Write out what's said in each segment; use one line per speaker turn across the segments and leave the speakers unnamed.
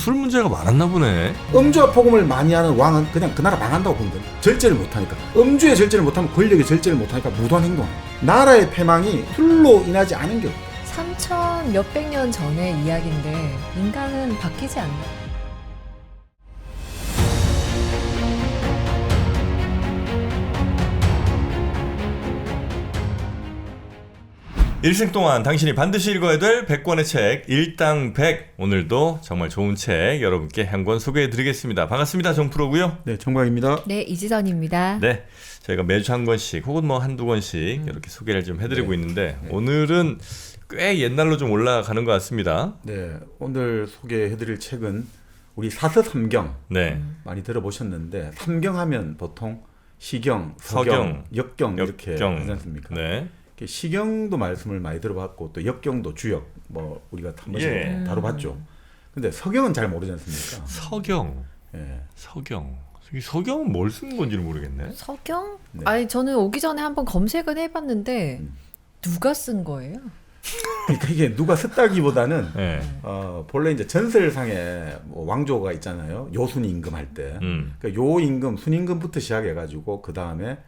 술 문제가 많았나 보네.
음주와 폭음을 많이 하는 왕은 그냥 그 나라 망한다고 보면 돼. 절제를 못하니까. 음주에 절제를 못하면 권력에 절제를 못하니까 무도한 행동을. 나라의 패망이 술로 인하지 않은 게 없다.
3천 몇백 년 전의 이야기인데 인간은 바뀌지 않나.
일생 동안 당신이 반드시 읽어야 될 100권의 책 일당 100. 오늘도 정말 좋은 책 여러분께 한 권 소개해드리겠습니다. 반갑습니다. 정프로고요.
네, 정광입니다.
네, 이지선입니다.
네, 저희가 매주 한 권씩 혹은 뭐 한두 권씩 이렇게 소개를 좀 해드리고 있는데 오늘은 꽤 옛날로 좀 올라가는 것 같습니다.
네, 오늘 소개해드릴 책은 우리 사서삼경
네,
많이 들어보셨는데 삼경하면 보통 시경, 서경, 역경 이렇게 하지 않습니까?
네,
시경도 말씀을 많이 들어봤고 또 역경도 주역 뭐 우리가 한 번씩 다뤄봤죠. 근데 서경은 잘 모르지 않습니까?
서경,
예.
서경은 뭘 쓴 건지를 모르겠네.
서경?
네.
아니 저는 오기 전에 한번 검색은 해봤는데 누가 쓴 거예요?
그러니까 이게 누가 썼다기보다는
네.
본래 이제 전설상에 뭐 왕조가 있잖아요. 요순 임금 할 때, 그러니까 요 임금 순임금부터 시작해가지고 그 다음에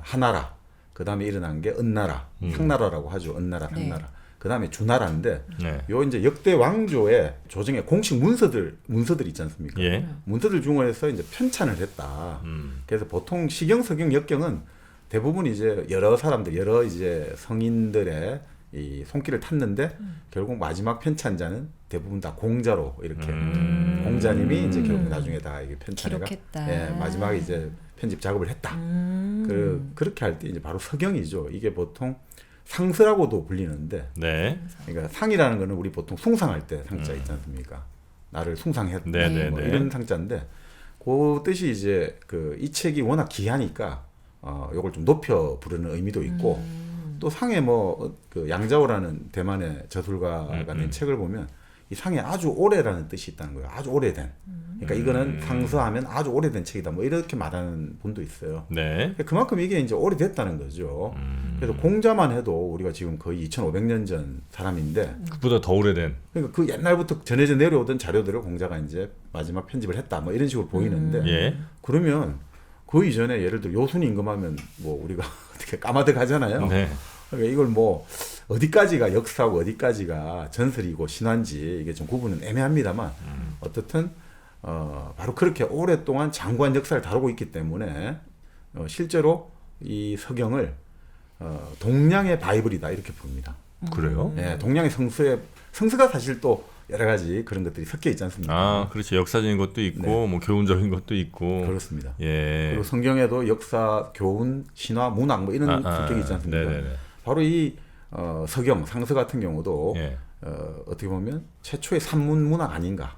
하나라, 그 다음에 일어난 게 은나라, 상나라라고 하죠. 은나라, 상나라.
네.
그 다음에 주나라인데
네.
요 이제 역대 왕조의 조정의 공식 문서들 있지 않습니까?
예.
문서들 중에서 이제 편찬을 했다. 그래서 보통 시경, 서경, 역경은 대부분 이제 여러 사람들, 여러 이제 성인들의 이 손길을 탔는데 결국 마지막 편찬자는 대부분 다 공자로 이렇게 공자님이 이제 결국 나중에 다 이게 편찬해가
기록했다.
마지막에 이제 편집 작업을 했다. 그렇게 할 때 이제 바로 서경이죠. 이게 보통 상서라고도 불리는데,
네.
그러니까 상이라는 거는 우리 보통 숭상할 때 상자 있지 않습니까? 나를 숭상했다.
네.
뭐 이런 상자인데, 그 뜻이 이제 이 책이 워낙 귀하니까 요걸 좀 높여 부르는 의미도 있고, 또 상에 그 양자오라는 대만의 저술가가 낸 책을 보면 이 상에 아주 오래라는 뜻이 있다는 거예요. 아주 오래된. 그러니까 이거는 상서하면 아주 오래된 책이다. 뭐 이렇게 말하는 분도 있어요.
네.
그만큼 이게 이제 오래됐다는 거죠. 그래서 공자만 해도 우리가 지금 거의 2,500년 전 사람인데,
그보다 더 오래된.
그러니까 그 옛날부터 전해져 내려오던 자료들을 공자가 이제 마지막 편집을 했다. 뭐 이런 식으로 보이는데,
예.
그러면 그 이전에 예를 들어 요순 임금하면 뭐 우리가 어떻게 까마득 하잖아요.
네.
그러니까 이걸 뭐 어디까지가 역사고 어디까지가 전설이고 신화인지 이게 좀 구분은 애매합니다만 어떻든 바로 그렇게 오랫동안 장구한 역사를 다루고 있기 때문에 실제로 이 서경을 동량의 바이블이다 이렇게 봅니다.
그래요?
예, 동량의 성서가 사실 또 여러 가지 그런 것들이 섞여 있지 않습니까?
아, 그렇죠. 역사적인 것도 있고,
네.
뭐 교훈적인 것도 있고.
그렇습니다.
예.
그리고 성경에도 역사, 교훈, 신화, 문학 뭐 이런 성격이 있지 않습니까?
네네네.
바로 이 서경, 상서 같은 경우도
예.
어떻게 보면 최초의 산문문학 아닌가.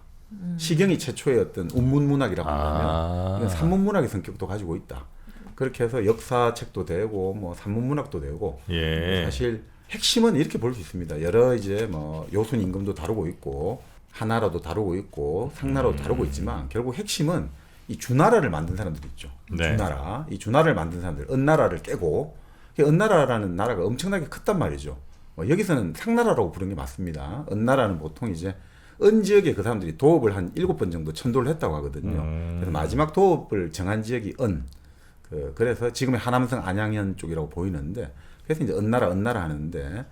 시경이 최초의 어떤 운문문학이라고 한다면 이건 산문문학의 성격도 가지고 있다. 그렇게 해서 역사책도 되고 뭐 산문문학도 되고
예.
사실 핵심은 이렇게 볼 수 있습니다. 여러 이제 뭐 요순 임금도 다루고 있고 하나라도 다루고 있고 상나라도 다루고 있지만 결국 핵심은 이 주나라를 만든 사람들이 있죠.
네.
주나라. 이 주나라를 만든 사람들, 은나라를 깨고 은나라라는 나라가 엄청나게 컸단 말이죠. 여기서는 상나라라고 부르는 게 맞습니다. 은나라는 보통 이제 은 지역에 그 사람들이 도읍을 한 7번 정도 천도를 했다고 하거든요. 그래서 마지막 도읍을 정한 지역이 은. 그래서 지금의 하남성 안양현 쪽이라고 보이는데 그래서 이제 은나라 하는데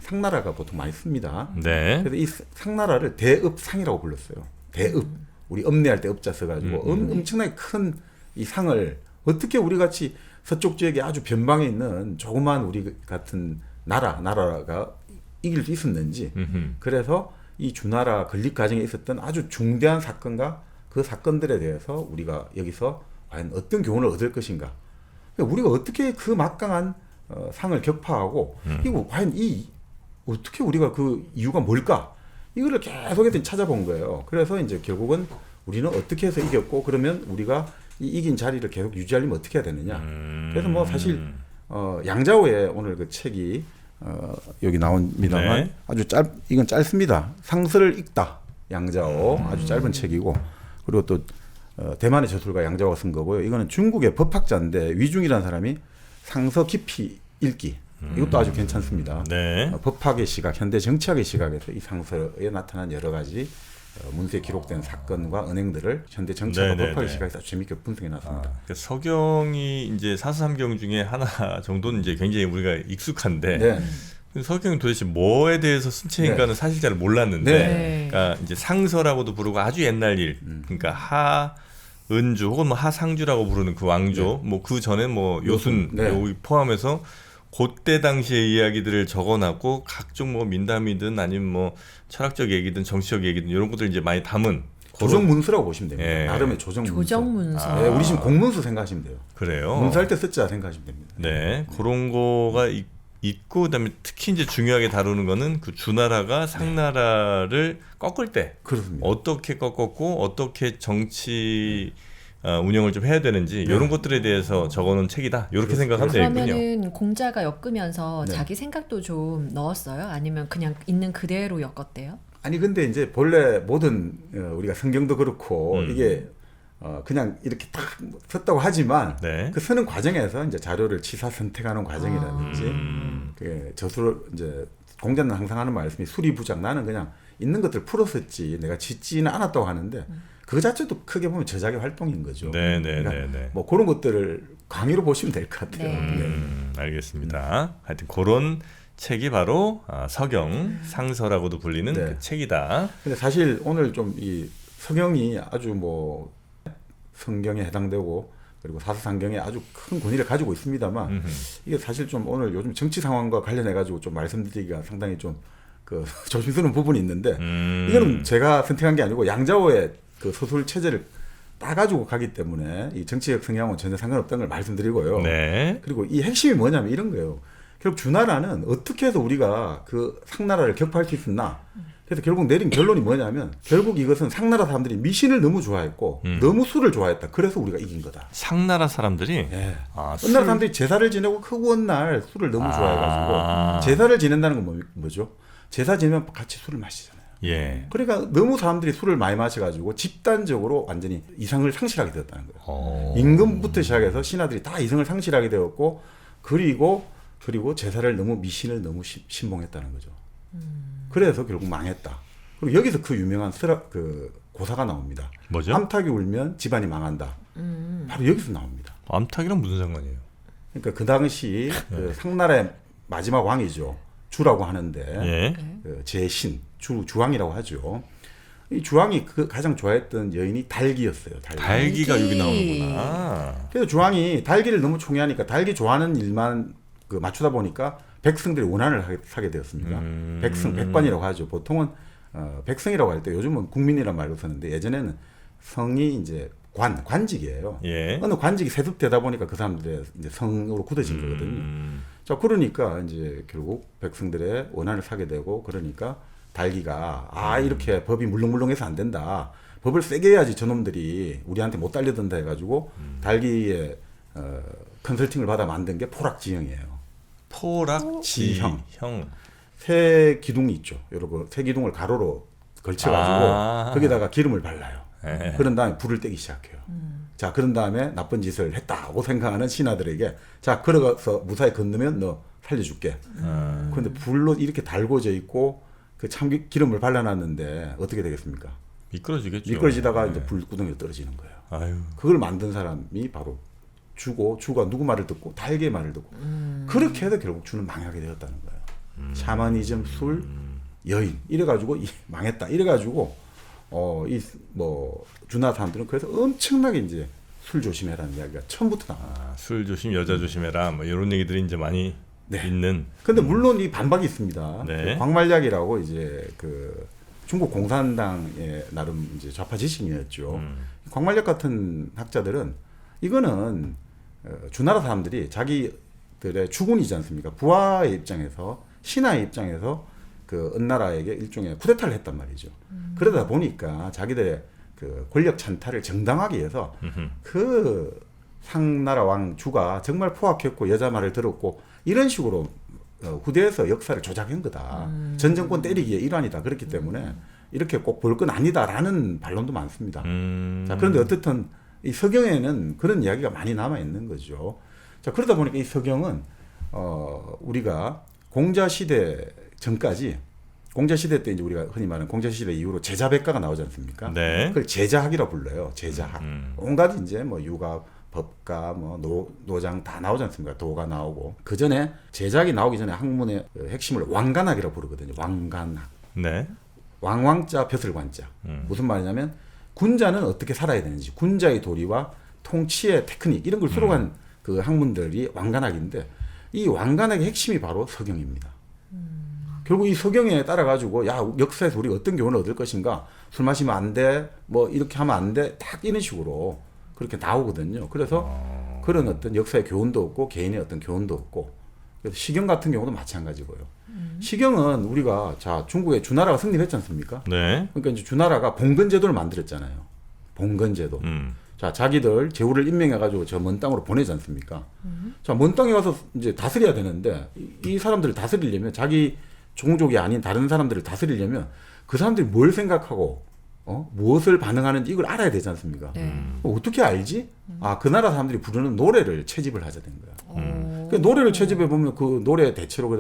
상나라가 보통 많이 씁니다.
네.
그래서 이 상나라를 대읍상이라고 불렀어요. 대읍. 우리 읍내할 때 읍자 써가지고 엄청나게 큰 이 상을 어떻게 우리 같이 서쪽 지역에 아주 변방에 있는 조그만 우리 같은 나라가 이길 수 있었는지. 그래서 이 주나라 건립 과정에 있었던 아주 중대한 사건과 그 사건들에 대해서 우리가 여기서 과연 어떤 교훈을 얻을 것인가. 우리가 어떻게 그 막강한 상을 격파하고 이거 과연 어떻게 우리가 그 이유가 뭘까? 이거를 계속 찾아본 거예요. 그래서 이제 결국은 우리는 어떻게 해서 이겼고 그러면 우리가 이 이긴 자리를 계속 유지하려면 어떻게 해야 되느냐. 그래서 뭐 사실 양자오의 오늘 그 책이 여기 나옵니다만
네.
아주 이건 짧습니다. 상서를 읽다. 양자오 아주 짧은 책이고 그리고 또 대만의 저술가 양자오가 쓴 거고요. 이거는 중국의 법학자인데 위중이라는 사람이 상서 깊이 읽기. 이것도 아주 괜찮습니다.
네.
법학의 시각, 현대 정치학의 시각에서 이 상서에 나타난 여러 가지 문서에 기록된 사건과 은행들을 현대 정치와
네네네.
법학의 시각에서 재밌게 분석해 놨습니다.
그러니까 서경이 이제 사서삼경 중에 하나 정도는 이제 굉장히 우리가 익숙한데
네.
서경이 도대체 뭐에 대해서 쓴 책인가는 사실 잘 몰랐는데,
네.
그러니까 이제 상서라고도 부르고 아주 옛날 일, 그러니까 하은주 혹은 뭐 하상주라고 부르는 그 왕조, 뭐 그 전에 뭐 요순
네.
여기 포함해서 그때 당시의 이야기들을 적어놨고 각종 뭐 민담이든 아니면 뭐 철학적 얘기든 정치적 얘기든 이런 것들 이제 많이 담은
조정 문서라고 보시면 됩니다.
예.
나름의 조정 문서.
조정 문서.
네, 우리 지금 공문서 생각하시면 돼요.
그래요.
문서할 때 썼자 생각하시면 됩니다.
네, 그런 거가 있고 그다음에 특히 이제 중요하게 다루는 거는 그 주나라가 상나라를 꺾을 때
그렇습니다.
어떻게 꺾었고 어떻게 정치 운영을 좀 해야 되는지 이런 것들에 대해서 적어놓은 책이다. 이렇게 생각하면 되겠군요.
그러면은 공자가 엮으면서
네.
자기 생각도 좀 넣었어요? 아니면 그냥 있는 그대로 엮었대요?
아니 근데 이제 본래 모든 우리가 성경도 그렇고 이게 그냥 이렇게 딱 썼다고 하지만
네.
그 쓰는 과정에서 이제 자료를 취사 선택하는 과정이라든지 그 저술 이제 공자는 항상 하는 말씀이 수리부작 나는 그냥 있는 것들 풀었었지 내가 짓지는 않았다고 하는데 그 자체도 크게 보면 저작의 활동인 거죠.
네, 네,
그러니까
네, 네.
뭐 그런 것들을 강의로 보시면 될 것 같아요.
네.
알겠습니다. 하여튼 그런 책이 바로 서경 상서라고도 불리는
네.
그 책이다.
근데 사실 오늘 좀 이 서경이 아주 뭐 성경에 해당되고 그리고 사서상경에 아주 큰 권위를 가지고 있습니다만 이게 사실 좀 오늘 요즘 정치 상황과 관련해 가지고 좀 말씀드리기가 상당히 좀 그 조심스러운 부분이 있는데 이거는 제가 선택한 게 아니고 양자호의 그 서술 체제를 따가지고 가기 때문에 이 정치적 성향은 전혀 상관없다는 걸 말씀드리고요.
네.
그리고 이 핵심이 뭐냐면 이런 거예요. 결국 주나라는 어떻게 해서 우리가 그 상나라를 격파할 수 있었나? 그래서 결국 내린 결론이 뭐냐면 결국 이것은 상나라 사람들이 미신을 너무 좋아했고 너무 술을 좋아했다. 그래서 우리가 이긴 거다.
상나라 사람들이
예.
아,
어느 날 사람들이 제사를 지내고 크구원 날 술을 너무 좋아해가지고
아.
제사를 지낸다는 건 뭐죠? 제사 지내면 같이 술을 마시잖아요.
예.
그러니까 너무 사람들이 술을 많이 마셔가지고 집단적으로 완전히 이성을 상실하게 되었다는 거예요. 임금부터 시작해서 신하들이 다 이성을 상실하게 되었고 그리고 제사를 너무 미신을 너무 신봉했다는 거죠. 그래서 결국 망했다. 그리고 여기서 그 유명한 그 고사가 나옵니다.
뭐죠?
암탉이 울면 집안이 망한다. 바로 여기서 나옵니다.
암탉이랑 무슨 상관이에요?
그러니까 그 당시 그 상나라의 마지막 왕이죠. 주라고 하는데
예.
그 제신 주왕이라고 하죠. 이 주왕이 그 가장 좋아했던 여인이 달기였어요.
달기가 여기 나오는구나.
그래서 주왕이 달기를 너무 총애하니까 달기 좋아하는 일만 그 맞추다 보니까 백성들이 원한을 사게 되었습니다. 백관이라고 하죠. 보통은 백성이라고 할 때 요즘은 국민이란 말로 쓰는데 예전에는 성이 이제 관직이에요.
예.
어느 관직이 세습되다 보니까 그 사람들의 이제 성으로 굳어진 거거든요. 자, 그러니까 이제 결국 백성들의 원한을 사게 되고 그러니까 달기가 이렇게 법이 물렁물렁해서 안 된다. 법을 세게 해야지 저놈들이 우리한테 못 달려든다 해가지고 달기의 컨설팅을 받아 만든 게 포락지형이에요.
포락지형.
새 기둥이 있죠. 여러분 새 기둥을 가로로 걸쳐가지고 거기다가 기름을 발라요.
예.
그런 다음에 불을 떼기 시작해요. 자, 그런 다음에 나쁜 짓을 했다고 생각하는 신하들에게 자, 걸어가서 무사히 건너면 너 살려줄게. 그런데 불로 이렇게 달궈져 있고 그 참기름을 발라놨는데 어떻게 되겠습니까?
미끄러지겠죠.
미끄러지다가
예.
이제 불구덩이로 떨어지는 거예요.
아유.
그걸 만든 사람이 바로 주가 누구 말을 듣고 달기의 말을 듣고 그렇게 해서 결국 주는 망하게 되었다는 거예요. 샤머니즘, 술, 여인 이래가지고 망했다. 이래가지고 이 뭐 주나 사람들은 그래서 엄청나게 이제 술 조심해라는 이야기가 처음부터 나와요.
술 조심, 여자 조심해라. 뭐 이런 얘기들이 이제 많이 있는.
근데 물론 이 반박이 있습니다.
네.
그 광말약이라고 이제 그 중국 공산당의 나름 이제 좌파 지식인이었죠. 광말약 같은 학자들은 이거는 주나라 사람들이 자기들의 주군이지 않습니까? 부하의 입장에서 신하의 입장에서 그 은나라에게 일종의 쿠데타를 했단 말이죠. 그러다 보니까 자기들의 그 권력 찬탈을 정당하게 해서 그 상나라 왕 주가 정말 포악했고 여자 말을 들었고 이런 식으로 후대에서 역사를 조작한 거다. 전 정권 때리기의 일환이다. 그렇기 때문에 이렇게 꼭 볼 건 아니다라는 반론도 많습니다. 자, 그런데 어쨌든 이 서경에는 그런 이야기가 많이 남아 있는 거죠. 자, 그러다 보니까 이 서경은 우리가 공자 시대 전까지 공자 시대 때 이제 우리가 흔히 말하는 공자 시대 이후로 제자백가가 나오지 않습니까?
네.
그걸 제자학이라 불러요. 제자학. 온갖 이제 뭐 유가, 법가, 뭐 노장 다 나오지 않습니까? 도가 나오고 그 전에 제자학이 나오기 전에 학문의 핵심을 왕관학이라고 부르거든요. 왕관학.
네.
왕왕자 벼슬관자. 무슨 말이냐면 군자는 어떻게 살아야 되는지, 군자의 도리와 통치의 테크닉 이런 걸 수록한 그 학문들이 왕관학인데 이 왕관학의 핵심이 바로 서경입니다. 결국 이 서경에 따라 가지고 야 역사에서 우리가 어떤 교훈을 얻을 것인가, 술 마시면 안 돼, 뭐 이렇게 하면 안 돼, 딱 이런 식으로 그렇게 나오거든요. 그래서 그런 어떤 역사의 교훈도 없고 개인의 어떤 교훈도 없고, 그래서 시경 같은 경우도 마찬가지고요. 시경은 우리가 자 중국에 주나라가 승리했지 않습니까?
네.
그러니까 이제 주나라가 봉건제도를 만들었잖아요. 봉건제도. 자 자기들 제후를 임명해가지고 저 먼 땅으로 보내지 않습니까? 자 먼 땅에 가서 이제 다스려야 되는데 이 사람들을 다스리려면 자기 종족이 아닌 다른 사람들을 다스리려면 그 사람들이 뭘 생각하고 무엇을 반응하는지 이걸 알아야 되지 않습니까?
네.
어떻게 알지? 아, 그 나라 사람들이 부르는 노래를 채집을 하자 된 거야. 그 노래를 채집해 보면 그 노래 대체로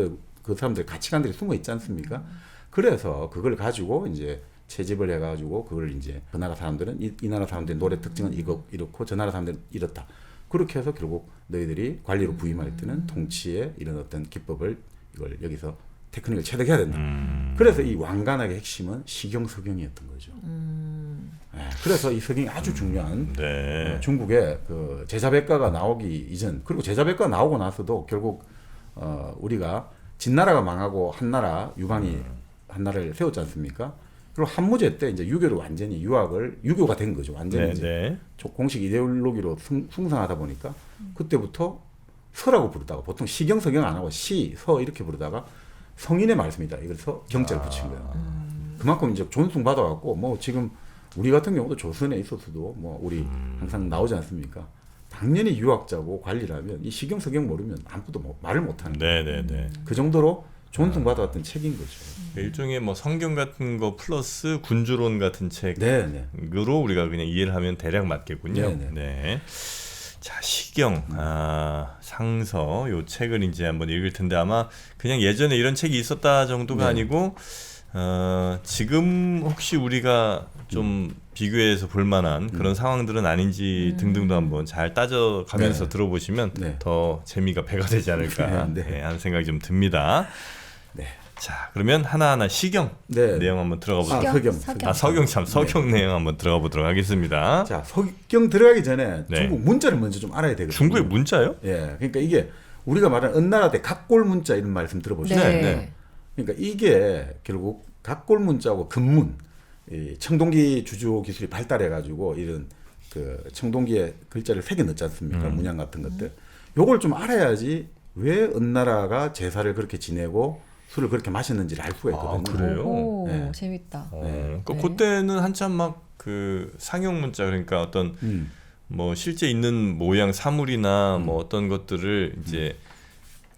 그 사람들의 가치관들이 숨어 있지 않습니까? 그래서 그걸 가지고 이제 채집을 해가지고 그걸 이제 그 나라 사람들은 이 나라 사람들의 노래 특징은 이렇고 저 나라 사람들은 이렇다. 그렇게 해서 결국 너희들이 관리로 부임할 때는 통치의 이런 어떤 기법을 이걸 여기서 테크닉을 체득해야 된다. 그래서 이 왕관학의 핵심은 시경 서경이었던 거죠. 네, 그래서 이 서경이 아주 중요한
네.
중국의 그 제자백가가 나오기 이전, 그리고 제자백가 나오고 나서도 결국 우리가 진나라가 망하고 한나라 유방이 한나라를 세웠지 않습니까? 그리고 한무제 때 이제 유교를 완전히 유교가 된 거죠. 완전히
네,
이제
네.
공식 이데올로기로 숭상하다 보니까 그때부터 서라고 부르다가 보통 시경 서경 안 하고 시, 서 이렇게 부르다가 성인의 말씀이다. 이걸 경자를 붙인 거예요. 그만큼 이제 존숭 받아갖고 뭐 지금 우리 같은 경우도 조선에 있었어도 뭐 우리 항상 나오지 않습니까? 당연히 유학자고 관리라면 이 시경 서경 모르면 아무도 뭐 말을 못하는 거예요.
네, 네, 네.
그 정도로 존숭 받아왔던 책인 거죠.
일종의 뭐 성경 같은 거 플러스 군주론 같은 책으로
네, 네.
우리가 그냥 이해를 하면 대략 맞겠군요.
네, 네.
네. 자, 시경, 상서 요 책을 이제 한번 읽을 텐데 아마 그냥 예전에 이런 책이 있었다 정도가
네.
아니고 지금 혹시 우리가 좀 비교해서 볼 만한 그런 상황들은 아닌지 등등도 한번 잘 따져가면서
네.
들어보시면
네.
더 재미가 배가 되지 않을까
네.
네, 하는 생각이 좀 듭니다.
네.
자, 그러면 하나하나 시경
네.
내용 한번 들어가 보도록
서경.
서경 내용 한번 들어가 보도록 하겠습니다.
자, 서경 들어가기 전에
네.
중국 문자를 먼저 좀 알아야 되거든요.
중국의 문자요?
예, 그러니까 이게 우리가 말하는 은나라 때 각골 문자 이런 말씀 들어보시죠.
네, 네.
그러니까 이게 결국 각골 문자하고 금문, 이 청동기 주조 기술이 발달해가지고 이런 그 청동기에 글자를 새겨 넣지 않습니까? 문양 같은 것들. 요걸 좀 알아야지 왜 은나라가 제사를 그렇게 지내고 술을 그렇게 마셨는지를 알 수가 있거든요.
아, 그래요?
오,
네.
재밌다.
그러니까
네.
그때는 한참 막 그 상용 문자 그러니까 어떤 뭐 실제 있는 모양 사물이나 뭐 어떤 것들을 이제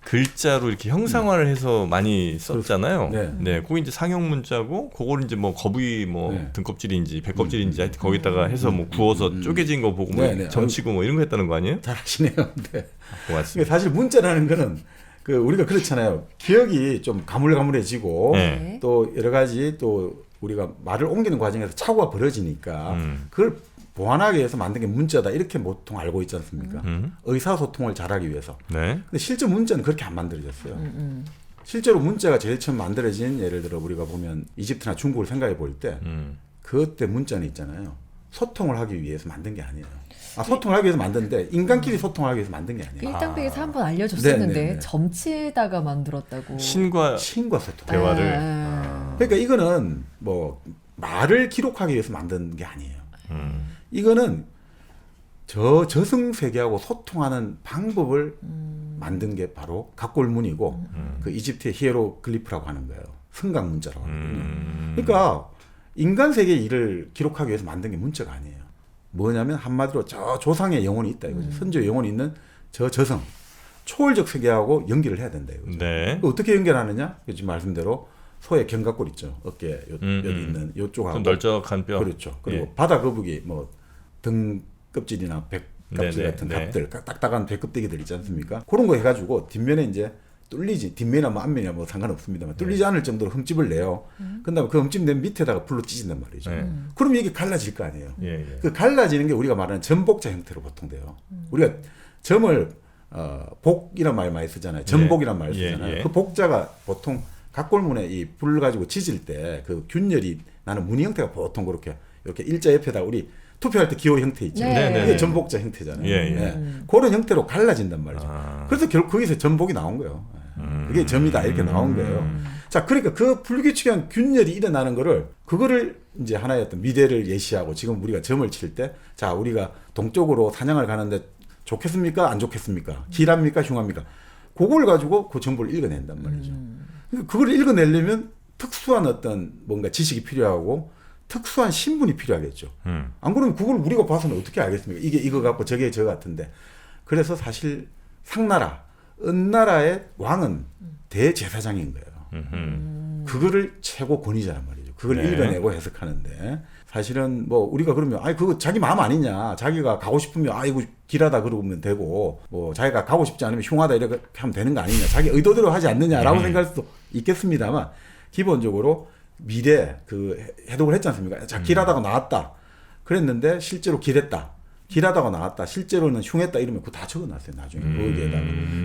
글자로 이렇게 형상화를 해서 많이 썼잖아요.
네.
네, 그거 이제 상용 문자고 그걸 이제 뭐 거북이 뭐
네.
등껍질인지 배껍질인지 하여튼 거기다가 해서 뭐 구워서 쪼개진 거 보고 뭐
네, 네.
점치고 뭐 이런 거 했다는 거 아니에요?
잘 아시네요. 네.
고맙습니다.
사실 문자라는 거는 그 우리가 그렇잖아요. 기억이 좀 가물가물해지고
네.
또 여러 가지 또 우리가 말을 옮기는 과정에서 착오가 벌어지니까 그걸 보완하기 위해서 만든 게 문자다 이렇게 보통 알고 있지 않습니까? 의사소통을 잘하기 위해서.
네.
근데 실제 문자는 그렇게 안 만들어졌어요. 실제로 문자가 제일 처음 만들어진 예를 들어 우리가 보면 이집트나 중국을 생각해 볼 때 그때 문자는 있잖아요. 소통을 하기 위해서 만든 게 아니에요. 소통을 하기 위해서 만드는데 인간끼리 소통하기 위해서 만든 게 아니에요.
일당백에서 한번 알려줬었는데
네, 네, 네.
점치다가 만들었다고.
신과
신과 소통.
대화를
그러니까 이거는 뭐 말을 기록하기 위해서 만든 게 아니에요. 이거는 저승세계하고 소통하는 방법을 만든 게 바로 각골문이고 그 이집트의 히에로글리프라고 하는 거예요. 성강 문자라고 하거든요. 그러니까 인간 세계의 일을 기록하기 위해서 만든 게 문자가 아니에요. 뭐냐면 한마디로 저 조상의 영혼이 있다 이거죠. 선조의 영혼이 있는 저 저성 초월적 세계하고 연결을 해야 된다 이거죠.
네.
어떻게 연결하느냐? 지금 말씀대로 소의 견갑골 있죠. 어깨 여기 있는 요쪽하고
좀 널쩍한 뼈.
그렇죠. 그리고
예.
바다 거북이 뭐 등 껍질이나 백 껍질
네네,
같은
네.
갑들 딱딱한 배 껍데기들 있지 않습니까? 그런 거 해가지고 뒷면에 이제 뚫리지 뒷면이나 뭐 앞면이나 뭐 상관없습니다만 뚫리지 않을 정도로 흠집을 내요. 그다음에 그 흠집 낸 밑에다가 불로 찢는단 말이죠. 그럼 이게 갈라질 거 아니에요. 그 갈라지는 게 우리가 말하는 전복자 형태로 보통 돼요. 우리가 점을 복이란 말 많이 쓰잖아요. 전복이란 말 쓰잖아요. 그 복자가 보통 각골문에 이 불 가지고 찢을 때 그 균열이 나는 무늬 형태가 보통 그렇게 이렇게 일자 옆에다 우리 투표할 때 기호 형태 있죠.
네.
그게 전복자 형태잖아요. 그런 형태로 갈라진단 말이죠. 그래서 결국 거기서 전복이 나온 거예요. 그게 점이다 이렇게 나온 거예요. 자, 그러니까 그 불규칙한 균열이 일어나는 그거를 이제 하나의 어떤 미래를 예시하고 지금 우리가 점을 칠 때 자, 우리가 동쪽으로 사냥을 가는데 좋겠습니까? 안 좋겠습니까? 길합니까? 흉합니까? 그걸 가지고 그 정보를 읽어낸단 말이죠. 그러니까 그걸 읽어내려면 특수한 어떤 뭔가 지식이 필요하고 특수한 신분이 필요하겠죠. 안 그러면 그걸 우리가 봐서는 어떻게 알겠습니까? 이게 이거 같고 저게 저 같은데. 그래서 사실 상나라, 은나라의 왕은 대제사장인 거예요. 그거를 최고 권위자란 말이죠. 그걸 읽어내고 해석하는데 사실은 뭐 우리가 그러면 아니 그거 자기 마음 아니냐. 자기가 가고 싶으면 이거 길하다 그러면 되고 뭐 자기가 가고 싶지 않으면 흉하다 이렇게 하면 되는 거 아니냐. 자기 의도대로 하지 않느냐라고 생각할 수도 있겠습니다만 기본적으로 미래 그 해독을 했지 않습니까? 자, 길하다가 나왔다. 그랬는데 실제로 길했다. 길하다가 나왔다. 실제로는 흉했다. 이러면 그거 다 적어놨어요. 나중에 거기에다가.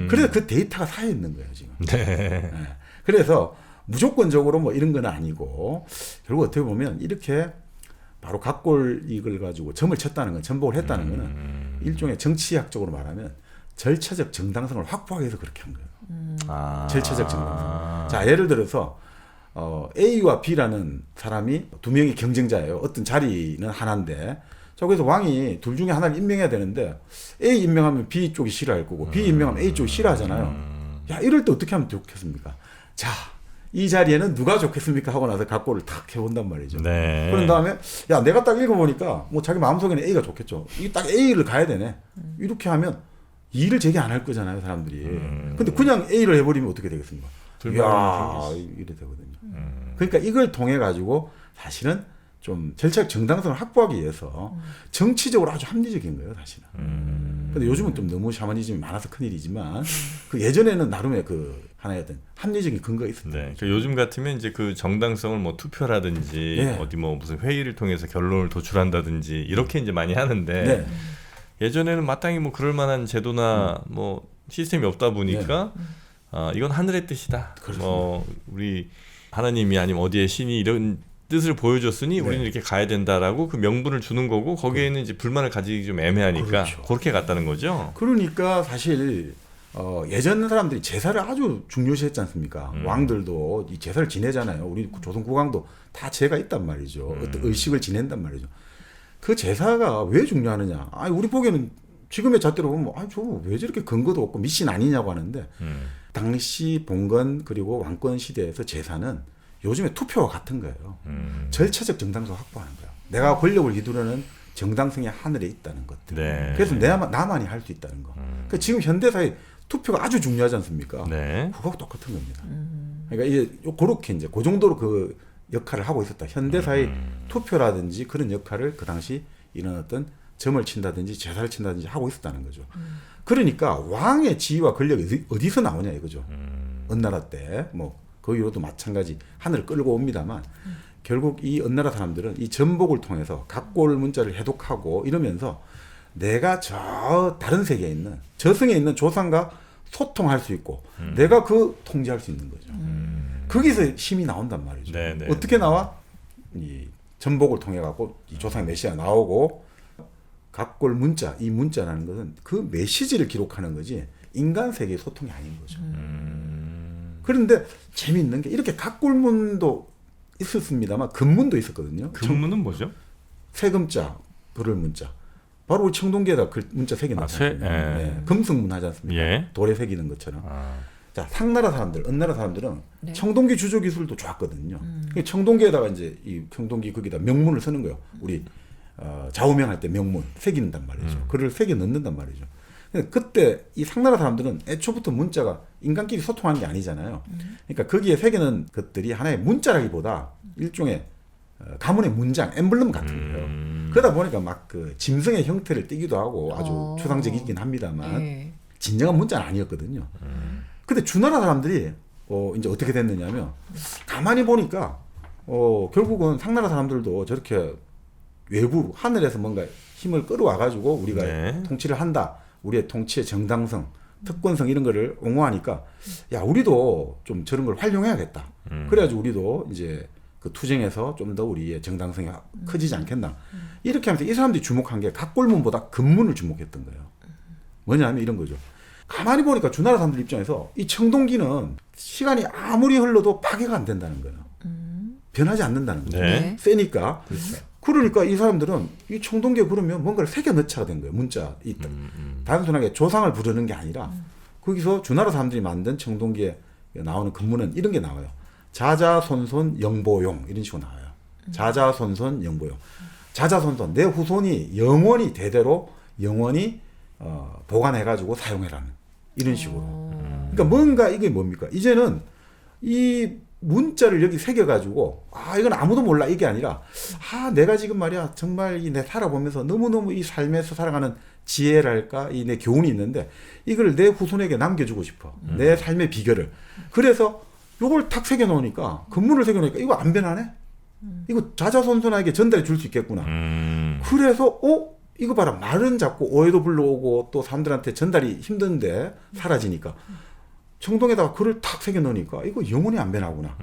그래서 그 데이터가 쌓여 있는 거예요 지금. 네. 그래서 무조건적으로 뭐 이런 건 아니고 결국 어떻게 보면 이렇게 바로 각골 이걸 가지고 점을 쳤다는 건 전복을 했다는 거는 일종의 정치학적으로 말하면 절차적 정당성을 확보하기 위해서 그렇게 한 거예요. 절차적 정당성. 자, 예를 들어서 A와 B라는 사람이 두 명이 경쟁자예요. 어떤 자리는 하나인데 그래서 왕이 둘 중에 하나를 임명해야 되는데 A 임명하면 B 쪽이 싫어할 거고 B 임명하면 A 쪽이 싫어하잖아요. 야, 이럴 때 어떻게 하면 좋겠습니까? 자, 이 자리에는 누가 좋겠습니까? 하고 나서 각골을 탁 해본단 말이죠. 네. 그런 다음에 야, 내가 딱 읽어보니까 뭐 자기 마음속에는 A가 좋겠죠. 이 딱 A를 가야 되네. 이렇게 하면 이의를 제기 안 할 거잖아요, 사람들이. 근데 그냥 A를 해버리면 어떻게 되겠습니까? 이야, 이래 되거든요. 그러니까 이걸 통해 가지고 사실은 좀 절차적 정당성을 확보하기 위해서 정치적으로 아주 합리적인 거예요, 사실은. 근데 요즘은 좀 너무 샤머니즘이 많아서 큰일이지만 그 예전에는 나름의 그 하나의 어떤 합리적인 근거가 있었다.
네, 그러니까 요즘 같으면 이제 그 정당성을 뭐 투표라든지 어디 뭐 무슨 회의를 통해서 결론을 도출한다든지 이렇게 이제 많이 하는데 예전에는 마땅히 뭐 그럴 만한 제도나 뭐 시스템이 없다 보니까 이건 하늘의 뜻이다.
그렇습니다.
뭐 우리 하나님이 아니면 어디에 신이 이런 뜻을 보여줬으니 우리는 이렇게 가야 된다라고 그 명분을 주는 거고 거기에는 이제 불만을 가지기 좀 애매하니까
그렇죠.
그렇게 갔다는 거죠.
그러니까 사실 예전 사람들이 제사를 아주 중요시했지 않습니까? 왕들도 이 제사를 지내잖아요. 우리 조선 국왕도 다 제가 있단 말이죠. 어떤 의식을 지낸단 말이죠. 그 제사가 왜 중요하느냐? 아니 우리 보기에는 지금의 잣대로 보면 저 왜 저렇게 근거도 없고 미신 아니냐고 하는데 당시 봉건 그리고 왕권 시대에서 제사는 요즘에 투표와 같은 거예요. 절차적 정당성 확보하는 거예요. 내가 권력을 휘두르는 정당성이 하늘에 있다는 것들.
네.
그래서 나만이 할 수 있다는 거. 그러니까 지금 현대사회 투표가 아주 중요하지 않습니까?
네.
그거하고 똑같은 겁니다. 그러니까 이제 그렇게 이제 그 정도로 그 역할을 하고 있었다. 현대사회 투표라든지 그런 역할을 그 당시 이런 어떤 점을 친다든지 제사를 친다든지 하고 있었다는 거죠. 그러니까 왕의 지위와 권력이 어디서 나오냐 이거죠. 은나라 때 뭐 그 이후로도 마찬가지 하늘을 끌고 옵니다만 결국 이 은나라 사람들은 이 전복을 통해서 각골 문자를 해독하고 이러면서 내가 저 다른 세계에 있는 저승에 있는 조상과 소통할 수 있고 내가 그 통제할 수 있는 거죠. 거기서 힘이 나온단 말이죠.
네네.
어떻게 나와? 이 전복을 통해 갖고 이 조상의 메시지가 나오고 각골 문자, 이 문자라는 것은 그 메시지를 기록하는 거지 인간 세계의 소통이 아닌 거죠. 그런데 재미있는 게 이렇게 각골문도 있었습니다만 금문도 있었거든요.
금문은 뭐죠?
세금자, 불을 문자. 바로 우리 청동기에다 그 문자 새겨놨잖아요. 금승문 하지 않습니까? 돌에 새기는 것처럼. 자, 상나라 사람들, 은나라 사람들은 청동기 주조 기술도 좋았거든요. 청동기에다가 이제 이 청동기 거기다 명문을 쓰는 거예요. 우리 좌우명할 때 명문 새긴단 말이죠. 글을 새겨 넣는단 말이죠. 그때 이 상나라 사람들은 애초부터 문자가 인간끼리 소통하는 게 아니잖아요. 그러니까 거기에 새기는 것들이 하나의 문자라기보다 일종의 가문의 문장, 엠블럼 같은 거예요. 그러다 보니까 막 그 짐승의 형태를 띠기도 하고 아주 추상적이긴 합니다만 진정한 문자는 아니었거든요. 근데 주나라 사람들이 이제 어떻게 됐느냐면 가만히 보니까 결국은 상나라 사람들도 저렇게 외부 하늘에서 뭔가 힘을 끌어와 가지고 우리가
네.
통치를 한다. 우리의 통치의 정당성, 특권성 이런 거를 옹호하니까 야 우리도 좀 저런 걸 활용해야겠다. 그래가지고 우리도 이제 그 투쟁에서 좀 더 우리의 정당성이 커지지 않겠나. 이렇게 하면서 이 사람들이 주목한 게 각골문보다 근문을 주목했던 거예요. 뭐냐면 이런 거죠. 가만히 보니까 주나라 사람들 입장에서 이 청동기는 시간이 아무리 흘러도 파괴가 안 된다는 거예요. 변하지 않는다는 거예요.
네.
세니까. 그러니까 이 사람들은 이 청동기에 그러면 뭔가를 새겨 넣자가 된 거예요. 문자. 단순하게 조상을 부르는 게 아니라 거기서 주나라 사람들이 만든 청동기에 나오는 근문은 이런 게 나와요. 자자손손 영보용 이런 식으로 나와요. 자자손손 영보용. 자자손손 내 후손이 영원히 대대로 영원히 보관해가지고 사용해라는 이런 식으로. 그러니까 뭔가 이게 뭡니까? 이제는 이 문자를 여기 새겨가지고 이건 아무도 몰라 이게 아니라 내가 지금 말이야 정말 내 살아보면서 너무너무 이 삶에서 살아가는 지혜랄까 이 내 교훈이 있는데 이걸 내 후손에게 남겨주고 싶어. 내 삶의 비결을. 그래서 요걸 탁 새겨놓으니까 근문을 새겨놓으니까 이거 안 변하네? 이거 자자손손에게 전달해 줄 수 있겠구나. 그래서 이거 봐라 말은 자꾸 오해도 불러오고 또 사람들한테 전달이 힘든데 사라지니까 청동에다가 글을 탁 새겨 넣으니까 이거 영원히 안 변하구나.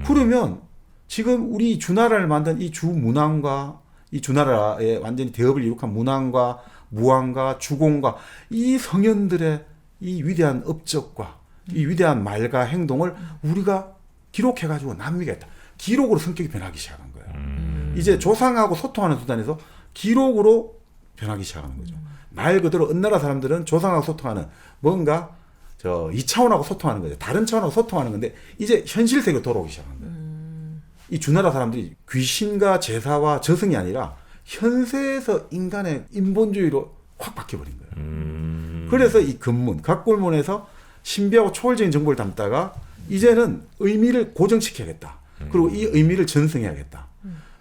그러면 지금 우리 주나라를 만든 이 주문왕과 이 주나라의 완전히 대업을 이룩한 문왕과 무왕과 주공과 이 성현들의 이 위대한 업적과 이 위대한 말과 행동을 우리가 기록해가지고 남기겠다. 기록으로 성격이 변하기 시작한 거예요. 이제 조상하고 소통하는 수단에서 기록으로 변하기 시작하는 거죠. 말 그대로 은나라 사람들은 조상하고 소통하는 뭔가 2차원하고 소통하는 거죠. 다른 차원하고 소통하는 건데 이제 현실 세계로 돌아오기 시작한 거예요. 이 주나라 사람들이 귀신과 제사와 저승이 아니라 현세에서 인간의 인본주의로 확 바뀌어버린 거예요. 그래서 이 근문, 각골문에서 신비하고 초월적인 정보를 담다가 이제는 의미를 고정시켜야겠다. 그리고 이 의미를 전승해야겠다.